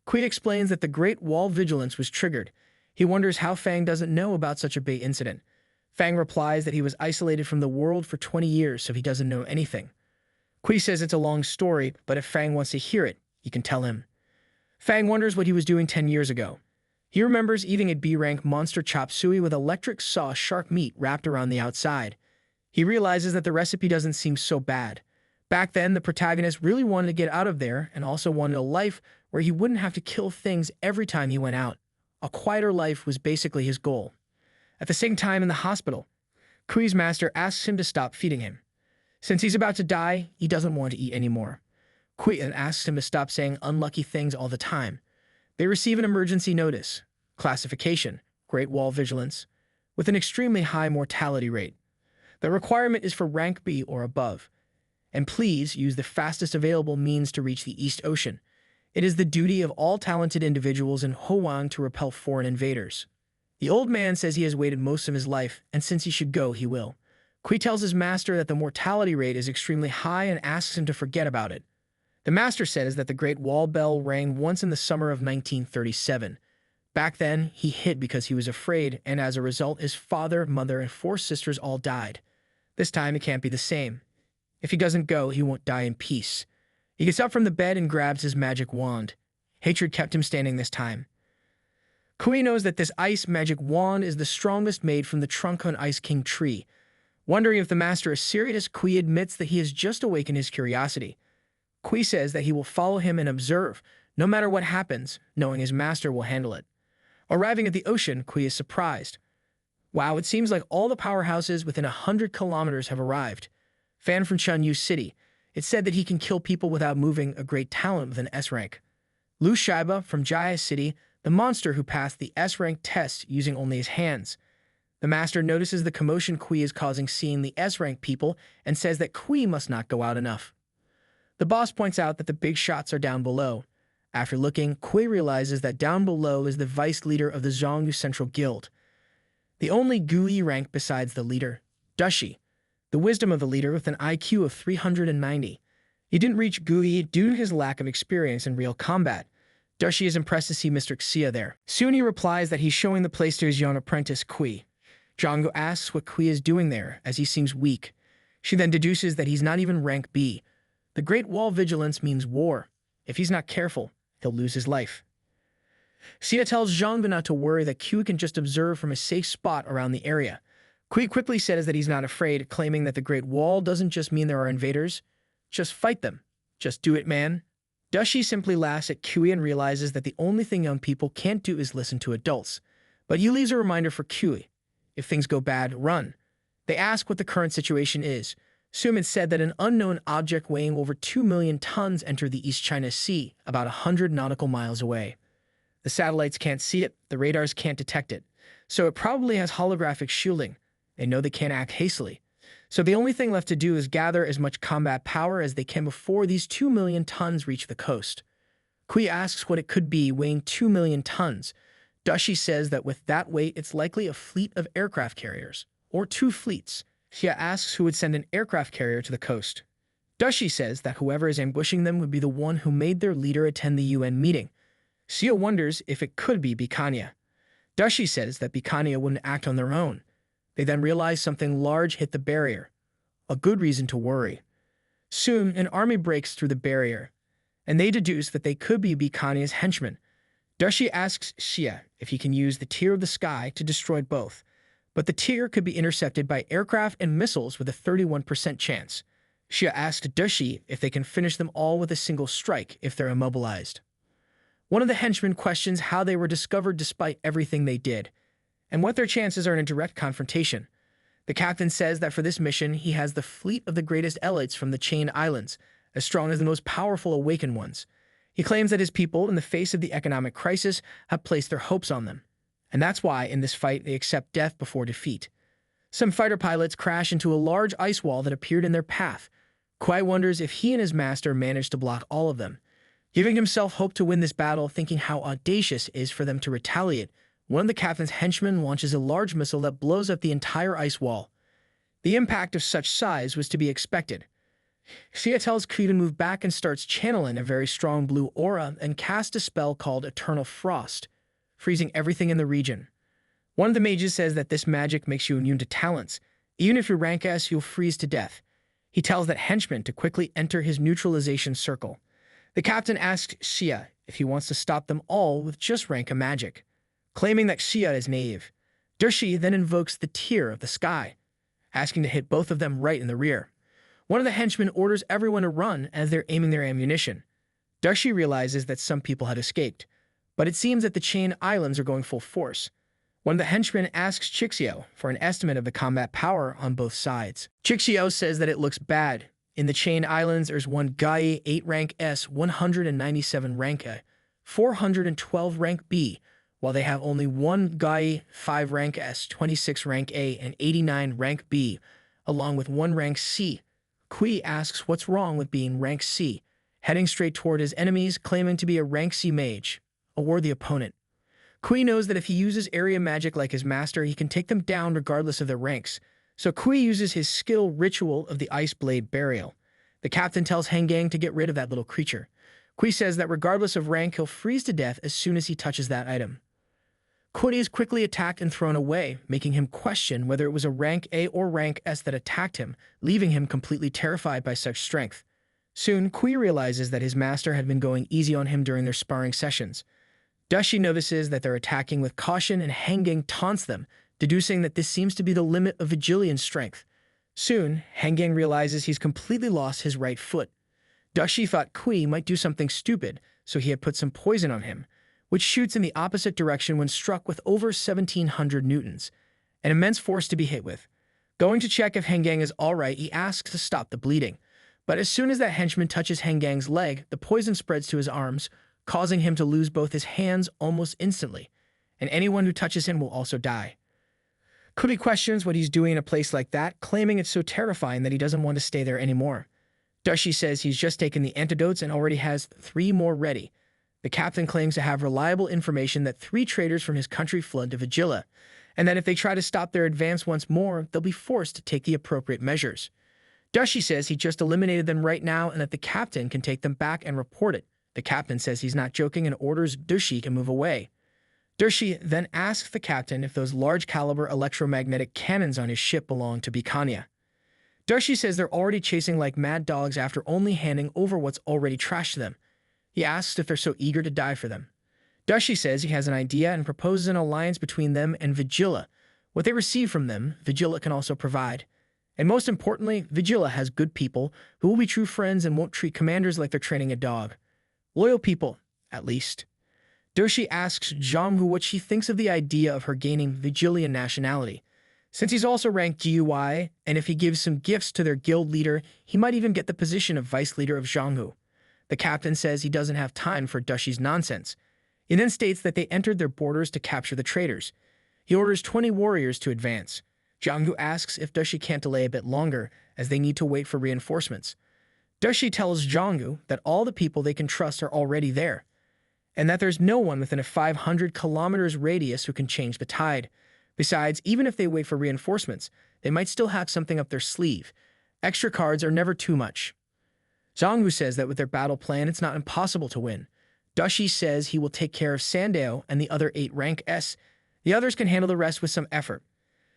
Kui explains that the Great Wall vigilance was triggered. He wonders how Fang doesn't know about such a big incident. Fang replies that he was isolated from the world for 20 years, so he doesn't know anything. Kui says it's a long story, but if Fang wants to hear it, he can tell him. Fang wonders what he was doing 10 years ago. He remembers eating a B-rank monster chop suey with electric saw shark meat wrapped around the outside. He realizes that the recipe doesn't seem so bad. Back then, the protagonist really wanted to get out of there and also wanted a life where he wouldn't have to kill things every time he went out. A quieter life was basically his goal. At the same time in the hospital, Kui's master asks him to stop feeding him. Since he's about to die, he doesn't want to eat anymore. Kui asks him to stop saying unlucky things all the time. They receive an emergency notice, classification, Great Wall vigilance, with an extremely high mortality rate. The requirement is for rank B or above. And please use the fastest available means to reach the East Ocean. It is the duty of all talented individuals in Howang to repel foreign invaders. The old man says he has waited most of his life, and since he should go, he will. Kui tells his master that the mortality rate is extremely high and asks him to forget about it. The master says that the Great Wall bell rang once in the summer of 1937. Back then, he hid because he was afraid, and as a result, his father, mother, and 4 sisters all died. This time, it can't be the same. If he doesn't go, he won't die in peace. He gets up from the bed and grabs his magic wand. Hatred kept him standing this time. Kui knows that this ice magic wand is the strongest made from the trunk of an Ice King tree. Wondering if the master is serious, Kui admits that he has just awakened his curiosity. Kui says that he will follow him and observe, no matter what happens, knowing his master will handle it. Arriving at the ocean, Kui is surprised. Wow, it seems like all the powerhouses within 100 kilometers have arrived. Fan from Chunyu City. It's said that he can kill people without moving, a great talent with an S rank. Lu Shiba from Jaya City, the monster who passed the S rank test using only his hands. The master notices the commotion Kui is causing seeing the S rank people and says that Kui must not go out enough. The boss points out that the big shots are down below. After looking, Kui realizes that down below is the vice leader of the Zhongyu Central Guild. The only Gui rank besides the leader, Dushi. The wisdom of the leader with an IQ of 390. He didn't reach Gui due to his lack of experience in real combat. Dushi is impressed to see Mr. Xia there. Soon he replies that he's showing the place to his young apprentice, Kui. Zhonggu asks what Kui is doing there, as he seems weak. She then deduces that he's not even rank B. The Great Wall vigilance means war. If he's not careful, he'll lose his life. Xia tells Zhonggu not to worry, that Kui can just observe from a safe spot around the area. Kui quickly says that he's not afraid, claiming that the Great Wall doesn't just mean there are invaders. Just fight them. Just do it, man. Dushi simply laughs at Kui and realizes that the only thing young people can't do is listen to adults. But he leaves a reminder for Kui. If things go bad, run. They ask what the current situation is. Soon it's said that an unknown object weighing over 2 million tons entered the East China Sea, about 100 nautical miles away. The satellites can't see it, the radars can't detect it. So it probably has holographic shielding. They know they can't act hastily. So the only thing left to do is gather as much combat power as they can before these 2 million tons reach the coast. Kui asks what it could be weighing 2 million tons. Dushi says that with that weight, it's likely a fleet of aircraft carriers, or 2 fleets. Xia asks who would send an aircraft carrier to the coast. Dushi says that whoever is ambushing them would be the one who made their leader attend the UN meeting. Xia wonders if it could be Bikania. Dushi says that Bikania wouldn't act on their own. They then realize something large hit the barrier. A good reason to worry. Soon, an army breaks through the barrier, and they deduce that they could be Bikania's henchmen. Dushi asks Xia if he can use the tear of the sky to destroy both, but the tear could be intercepted by aircraft and missiles with a 31% chance. Xia asks Dushi if they can finish them all with a single strike if they're immobilized. One of the henchmen questions how they were discovered despite everything they did, and what their chances are in a direct confrontation. The captain says that for this mission, he has the fleet of the greatest elites from the Chain Islands, as strong as the most powerful awakened ones. He claims that his people, in the face of the economic crisis, have placed their hopes on them. And that's why, in this fight, they accept death before defeat. Some fighter pilots crash into a large ice wall that appeared in their path. Kui wonders if he and his master managed to block all of them. Giving himself hope to win this battle, thinking how audacious it is for them to retaliate, one of the captain's henchmen launches a large missile that blows up the entire ice wall. The impact of such size was to be expected. Xia tells Kui to move back and starts channeling a very strong blue aura and cast a spell called Eternal Frost, freezing everything in the region. One of the mages says that this magic makes you immune to talents. Even if you're rank S, you'll freeze to death. He tells that henchman to quickly enter his neutralization circle. The captain asks Xia if he wants to stop them all with just rank A magic, claiming that Xia is naive. Dershi then invokes the Tear of the Sky, asking to hit both of them right in the rear. One of the henchmen orders everyone to run as they're aiming their ammunition. Dershi realizes that some people had escaped, but it seems that the Chain Islands are going full force. One of the henchmen asks Chixio for an estimate of the combat power on both sides. Chixio says that it looks bad. In the Chain Islands, there's one Gai 8 rank S, 197 rank A, 412 rank B, while they have only one Gai 5 rank S, 26 rank A, and 89 rank B, along with one rank C. Kui asks what's wrong with being rank C, heading straight toward his enemies, claiming to be a rank C mage, a worthy opponent. Kui knows that if he uses area magic like his master, he can take them down regardless of their ranks, so Kui uses his skill Ritual of the Ice Blade Burial. The captain tells Hengang to get rid of that little creature. Kui says that regardless of rank, he'll freeze to death as soon as he touches that item. Kui is quickly attacked and thrown away, making him question whether it was a rank A or rank S that attacked him, leaving him completely terrified by such strength. Soon, Kui realizes that his master had been going easy on him during their sparring sessions. Dashi notices that they're attacking with caution and Hengang taunts them, deducing that this seems to be the limit of Vigilian's strength. Soon, Hengang realizes he's completely lost his right foot. Dashi thought Kui might do something stupid, so he had put some poison on him, which shoots in the opposite direction when struck with over 1,700 newtons, an immense force to be hit with. Going to check if Hengang is alright, he asks to stop the bleeding. But as soon as that henchman touches Hengang's leg, the poison spreads to his arms, causing him to lose both his hands almost instantly, and anyone who touches him will also die. Kui questions what he's doing in a place like that, claiming it's so terrifying that he doesn't want to stay there anymore. Dashi says he's just taken the antidotes and already has 3 more ready. The captain claims to have reliable information that 3 traders from his country fled to Vigila, and that if they try to stop their advance once more, they'll be forced to take the appropriate measures. Dashi says he just eliminated them right now and that the captain can take them back and report it. The captain says he's not joking and orders Dershi to move away. Dershi then asks the captain if those large-caliber electromagnetic cannons on his ship belong to Bikania. Dershi says they're already chasing like mad dogs after only handing over what's already trashed to them. He asks if they're so eager to die for them. Dershi says he has an idea and proposes an alliance between them and Vigila. What they receive from them, Vigila can also provide. And most importantly, Vigila has good people who will be true friends and won't treat commanders like they're training a dog. Loyal people, at least. Dershi asks Zhanghu what she thinks of the idea of her gaining Vigilian nationality. Since he's also ranked GUI, and if he gives some gifts to their guild leader, he might even get the position of vice leader of Zhanghu. The captain says he doesn't have time for Dershi's nonsense. He then states that they entered their borders to capture the traders. He orders 20 warriors to advance. Zhanghu asks if Dershi can't delay a bit longer, as they need to wait for reinforcements. Dershi tells Zhanghu that all the people they can trust are already there, and that there's no one within a 500 kilometers radius who can change the tide. Besides, even if they wait for reinforcements, they might still have something up their sleeve. Extra cards are never too much. Zhanghu says that with their battle plan, it's not impossible to win. Dashi says he will take care of Sandao and the other 8 rank S. The others can handle the rest with some effort.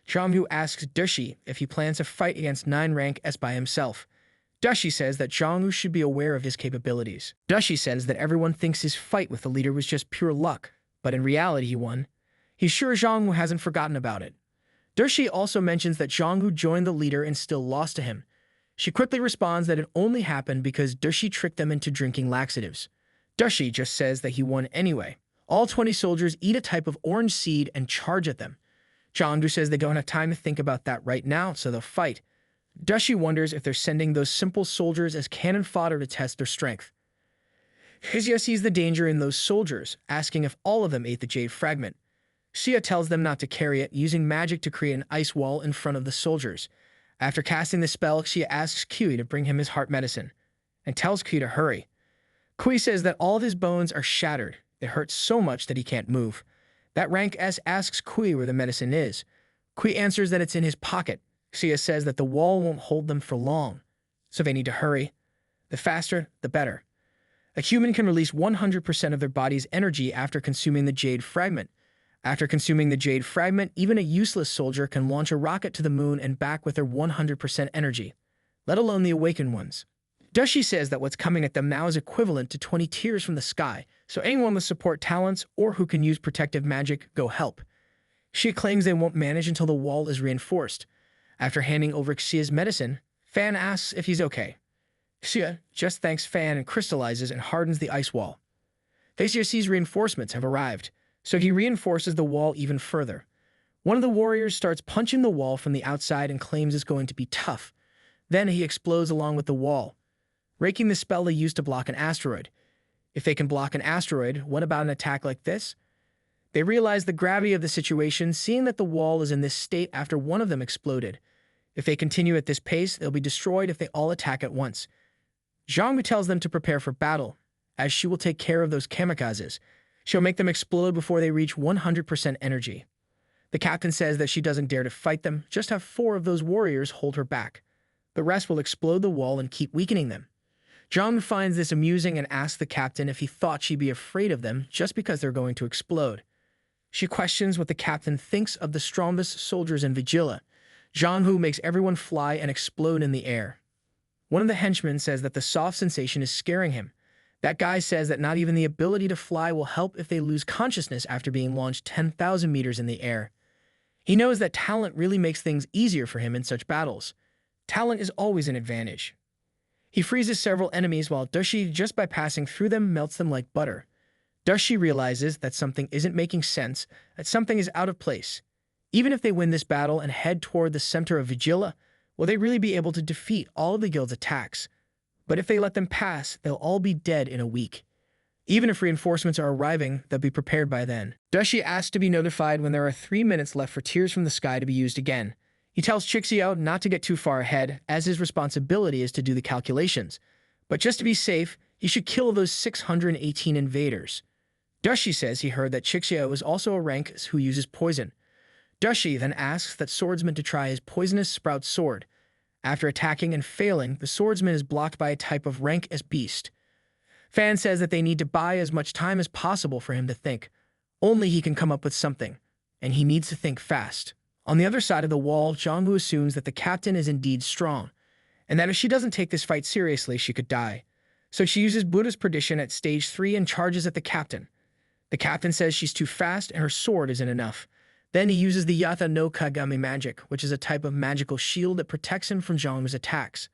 Zhanghu asks Dershi if he plans to fight against 9 rank S by himself. Dashi says that Zhanghu should be aware of his capabilities. Dashi says that everyone thinks his fight with the leader was just pure luck, but in reality he won. He's sure Zhanghu hasn't forgotten about it. Dershi also mentions that Zhanghu joined the leader and still lost to him. She quickly responds that it only happened because Dershi tricked them into drinking laxatives. Dershi just says that he won anyway. All 20 soldiers eat a type of orange seed and charge at them. Zhanghu says they don't have time to think about that right now, so they'll fight. Dashi wonders if they're sending those simple soldiers as cannon fodder to test their strength. Xia sees the danger in those soldiers, asking if all of them ate the jade fragment. Xia tells them not to carry it, using magic to create an ice wall in front of the soldiers. After casting the spell, Xia asks Kui to bring him his heart medicine, and tells Kui to hurry. Kui says that all of his bones are shattered. It hurts so much that he can't move. That rank S asks Kui where the medicine is. Kui answers that it's in his pocket. Xia says that the wall won't hold them for long. so they need to hurry. The faster, the better. A human can release 100% of their body's energy after consuming the jade fragment. After consuming the jade fragment, even a useless soldier can launch a rocket to the moon and back with their 100% energy, let alone the awakened ones. Dushi says that what's coming at them now is equivalent to 20 tears from the sky, so anyone with support talents or who can use protective magic, go help. Xia claims they won't manage until the wall is reinforced. After handing over Xia's medicine, Fan asks if he's okay. Xia just thanks Fan and crystallizes and hardens the ice wall. Xia sees reinforcements have arrived, so he reinforces the wall even further. One of the warriors starts punching the wall from the outside and claims it's going to be tough. Then he explodes along with the wall, breaking the spell they used to block an asteroid. If they can block an asteroid, what about an attack like this? They realize the gravity of the situation, seeing that the wall is in this state after one of them exploded. If they continue at this pace, they'll be destroyed if they all attack at once. Zhang tells them to prepare for battle, as she will take care of those kamikazes. She'll make them explode before they reach 100% energy. The captain says that she doesn't dare to fight them, just have 4 of those warriors hold her back. The rest will explode the wall and keep weakening them. Zhang finds this amusing and asks the captain if he thought she'd be afraid of them just because they're going to explode. She questions what the captain thinks of the strongest soldiers in Vigila. Zhang makes everyone fly and explode in the air. One of the henchmen says that the soft sensation is scaring him. That guy says that not even the ability to fly will help if they lose consciousness after being launched 10,000 meters in the air. He knows that talent really makes things easier for him in such battles. Talent is always an advantage. He freezes several enemies while Dushi, just by passing through them, melts them like butter. Dushi realizes that something isn't making sense, that something is out of place. Even if they win this battle and head toward the center of Vigila, will they really be able to defeat all of the guild's attacks? But if they let them pass, they'll all be dead in a week. Even if reinforcements are arriving, they'll be prepared by then. Dushi asks to be notified when there are 3 minutes left for Tears from the Sky to be used again. He tells Chixio not to get too far ahead, as his responsibility is to do the calculations. But just to be safe, he should kill those 618 invaders. Dushi says he heard that Chixio is also a rank who uses poison. Dushi then asks that swordsman to try his poisonous sprout sword. After attacking and failing, the swordsman is blocked by a type of rank as beast. Fan says that they need to buy as much time as possible for him to think. Only he can come up with something, and he needs to think fast. On the other side of the wall, Zhangwu assumes that the captain is indeed strong, and that if she doesn't take this fight seriously, she could die. So she uses Buddha's perdition at stage 3 and charges at the captain. The captain says she's too fast and her sword isn't enough. Then he uses the Yatha no Kagami magic, which is a type of magical shield that protects him from Zhangwu's attacks.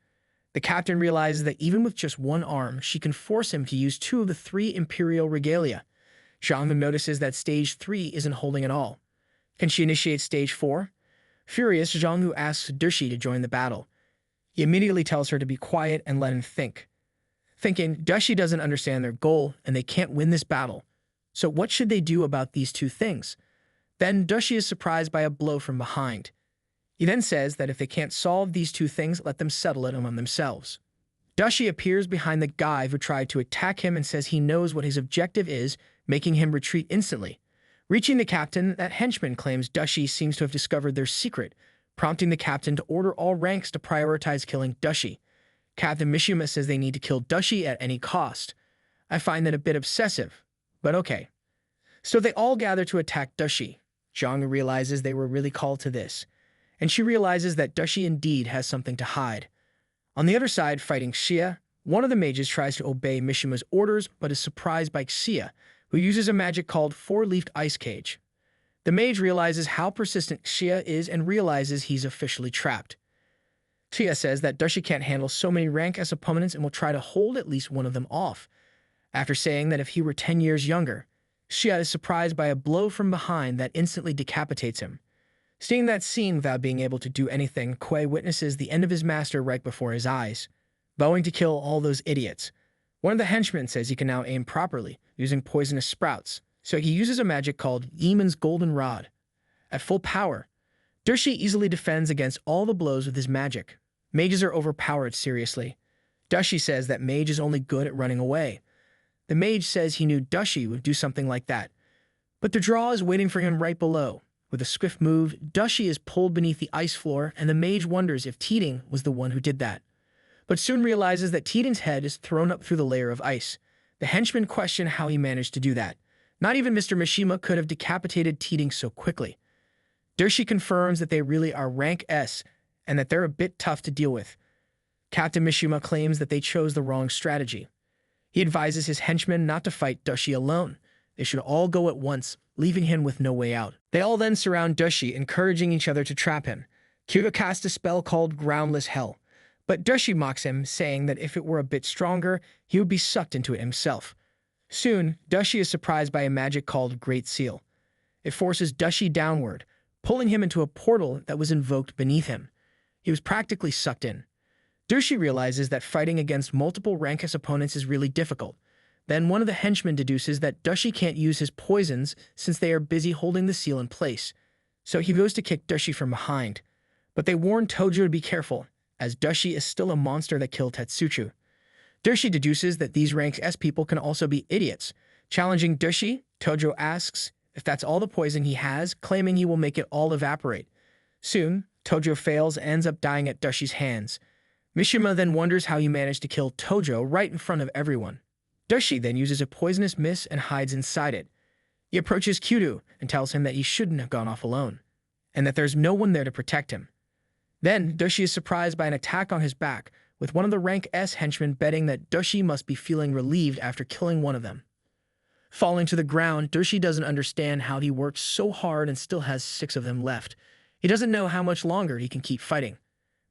The captain realizes that even with just one arm, she can force him to use 2 of the 3 imperial regalia. Zhangwu notices that stage 3 isn't holding at all. Can she initiate stage 4? Furious, Zhangwu asks Dushi to join the battle. He immediately tells her to be quiet and let him think. Thinking, Dushi doesn't understand their goal and they can't win this battle. So what should they do about these 2 things? Then Dushi is surprised by a blow from behind. He then says that if they can't solve these 2 things, let them settle it among themselves. Dushi appears behind the guy who tried to attack him and says he knows what his objective is, making him retreat instantly. Reaching the captain, that henchman claims Dushi seems to have discovered their secret, prompting the captain to order all ranks to prioritize killing Dushi. Captain Mishima says they need to kill Dushi at any cost. I find that a bit obsessive, but okay. So they all gather to attack Dushi. Zhang realizes they were really called to this, and she realizes that Dushi indeed has something to hide. On the other side, fighting Xia, one of the mages tries to obey Mishima's orders but is surprised by Xia, who uses a magic called 4-leafed ice cage. The mage realizes how persistent Xia is and realizes he's officially trapped. Xia says that Dushi can't handle so many rank S opponents and will try to hold at least one of them off. After saying that if he were 10 years younger, Xia is surprised by a blow from behind that instantly decapitates him. Seeing that scene without being able to do anything, Kuei witnesses the end of his master right before his eyes, vowing to kill all those idiots. One of the henchmen says he can now aim properly, using poisonous sprouts, so he uses a magic called Yeman's Golden Rod. At full power, Dushi easily defends against all the blows with his magic. Mages are overpowered seriously. Dushi says that mage is only good at running away. The mage says he knew Dushi would do something like that. But the draw is waiting for him right below. With a swift move, Dushi is pulled beneath the ice floor, and the mage wonders if Teeting was the one who did that. but soon realizes that Tiden's head is thrown up through the layer of ice. The henchmen question how he managed to do that. Not even Mr. Mishima could have decapitated Tiden so quickly. Dershi confirms that they really are rank S and that they're a bit tough to deal with. Captain Mishima claims that they chose the wrong strategy. He advises his henchmen not to fight Dashi alone. They should all go at once, leaving him with no way out. They all then surround Dashi, encouraging each other to trap him. Kyudo casts a spell called Groundless Hell, but Dashi mocks him, saying that if it were a bit stronger, he would be sucked into it himself. Soon, Dashi is surprised by a magic called Great Seal. It forces Dashi downward, pulling him into a portal that was invoked beneath him. He was practically sucked in. Dashi realizes that fighting against multiple rank S opponents is really difficult. Then one of the henchmen deduces that Dashi can't use his poisons since they are busy holding the seal in place. So he goes to kick Dashi from behind. But they warn Tojo to be careful, as Dashi is still a monster that killed Tetsuchu. Dashi deduces that these rank S people can also be idiots. Challenging Dashi, Tojo asks if that's all the poison he has, claiming he will make it all evaporate. Soon, Tojo fails and ends up dying at Dashi's hands. Mishima then wonders how he managed to kill Tojo right in front of everyone. Dashi then uses a poisonous mist and hides inside it. He approaches Kyudo and tells him that he shouldn't have gone off alone, and that there's no one there to protect him. Then, Dashi is surprised by an attack on his back, with one of the rank S henchmen betting that Dashi must be feeling relieved after killing one of them. Falling to the ground, Dashi doesn't understand how he worked so hard and still has 6 of them left. He doesn't know how much longer he can keep fighting.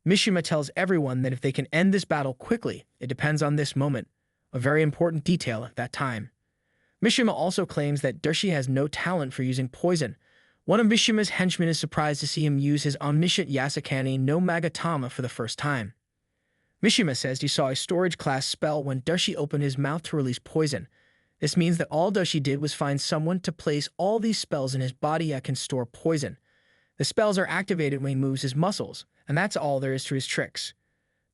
Mishima tells everyone that if they can end this battle quickly, it depends on this moment, a very important detail at that time. Mishima also claims that Dashi has no talent for using poison. One of Mishima's henchmen is surprised to see him use his omniscient Yasukani no Magatama for the first time. Mishima says he saw a storage class spell when Dashi opened his mouth to release poison. This means that all Dashi did was find someone to place all these spells in his body that can store poison. The spells are activated when he moves his muscles, and that's all there is to his tricks.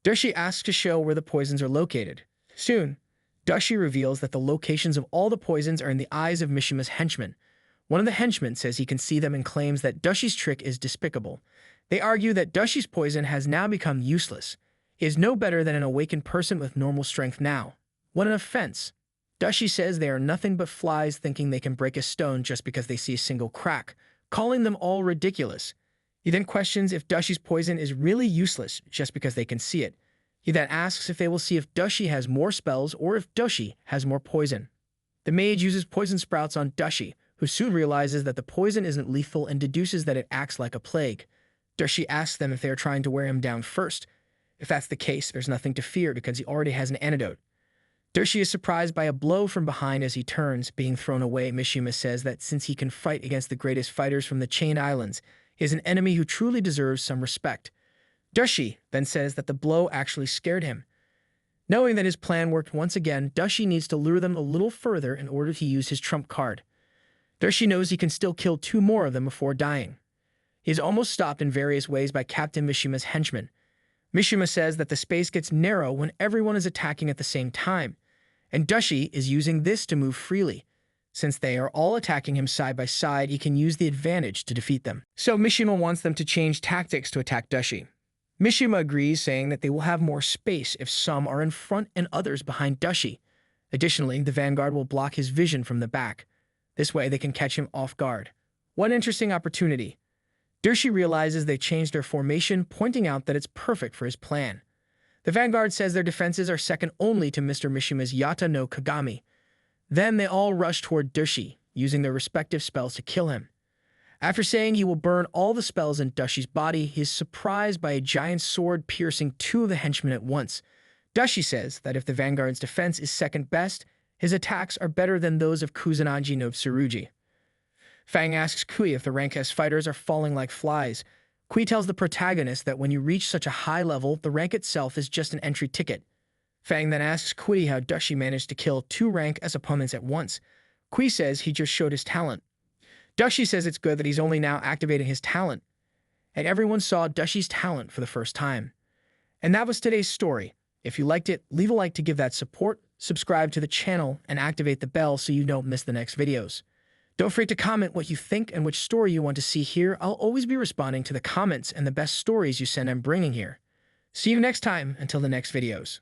Dashi asks to show where the poisons are located. Soon, Dashi reveals that the locations of all the poisons are in the eyes of Mishima's henchmen. One of the henchmen says he can see them and claims that Dashi's trick is despicable. They argue that Dashi's poison has now become useless. He is no better than an awakened person with normal strength now. What an offense. Dashi says they are nothing but flies thinking they can break a stone just because they see a single crack, calling them all ridiculous. He then questions if Dashi's poison is really useless just because they can see it. He then asks if they will see if Dashi has more spells or if Dashi has more poison. The mage uses poison sprouts on Dashi, who soon realizes that the poison isn't lethal and deduces that it acts like a plague. Dashi asks them if they are trying to wear him down first. If that's the case, there's nothing to fear because he already has an antidote. Dashi is surprised by a blow from behind as he turns, being thrown away. Mishima says that since he can fight against the greatest fighters from the Chain Islands, he is an enemy who truly deserves some respect. Dashi then says that the blow actually scared him. Knowing that his plan worked once again, Dashi needs to lure them a little further in order to use his trump card. Dashi knows he can still kill 2 more of them before dying. He is almost stopped in various ways by Captain Mishima's henchmen. Mishima says that the space gets narrow when everyone is attacking at the same time, and Dashi is using this to move freely. Since they are all attacking him side by side, he can use the advantage to defeat them. So Mishima wants them to change tactics to attack Dashi. Mishima agrees, saying that they will have more space if some are in front and others behind Dashi. Additionally, the vanguard will block his vision from the back. This way they can catch him off guard. What an interesting opportunity. Dashi realizes they changed their formation, pointing out that it's perfect for his plan. The vanguard says their defenses are second only to Mr. Mishima's Yata no Kagami. Then they all rush toward Dashi, using their respective spells to kill him. After saying he will burn all the spells in Dashi's body, he is surprised by a giant sword piercing 2 of the henchmen at once. Dashi says that if the vanguard's defense is second best, his attacks are better than those of Kusanagi no Tsurugi. Fang asks Kui if the rank S fighters are falling like flies. Kui tells the protagonist that when you reach such a high level, the rank itself is just an entry ticket. Fang then asks Kui how Dashi managed to kill 2 rank S opponents at once. Kui says he just showed his talent. Dashi says it's good that he's only now activating his talent, and everyone saw Dashi's talent for the first time. And that was today's story. If you liked it, leave a like to give that support, subscribe to the channel, and activate the bell so you don't miss the next videos. Don't forget to comment what you think and which story you want to see here. I'll always be responding to the comments and the best stories you send I'm bringing here. See you next time until the next videos.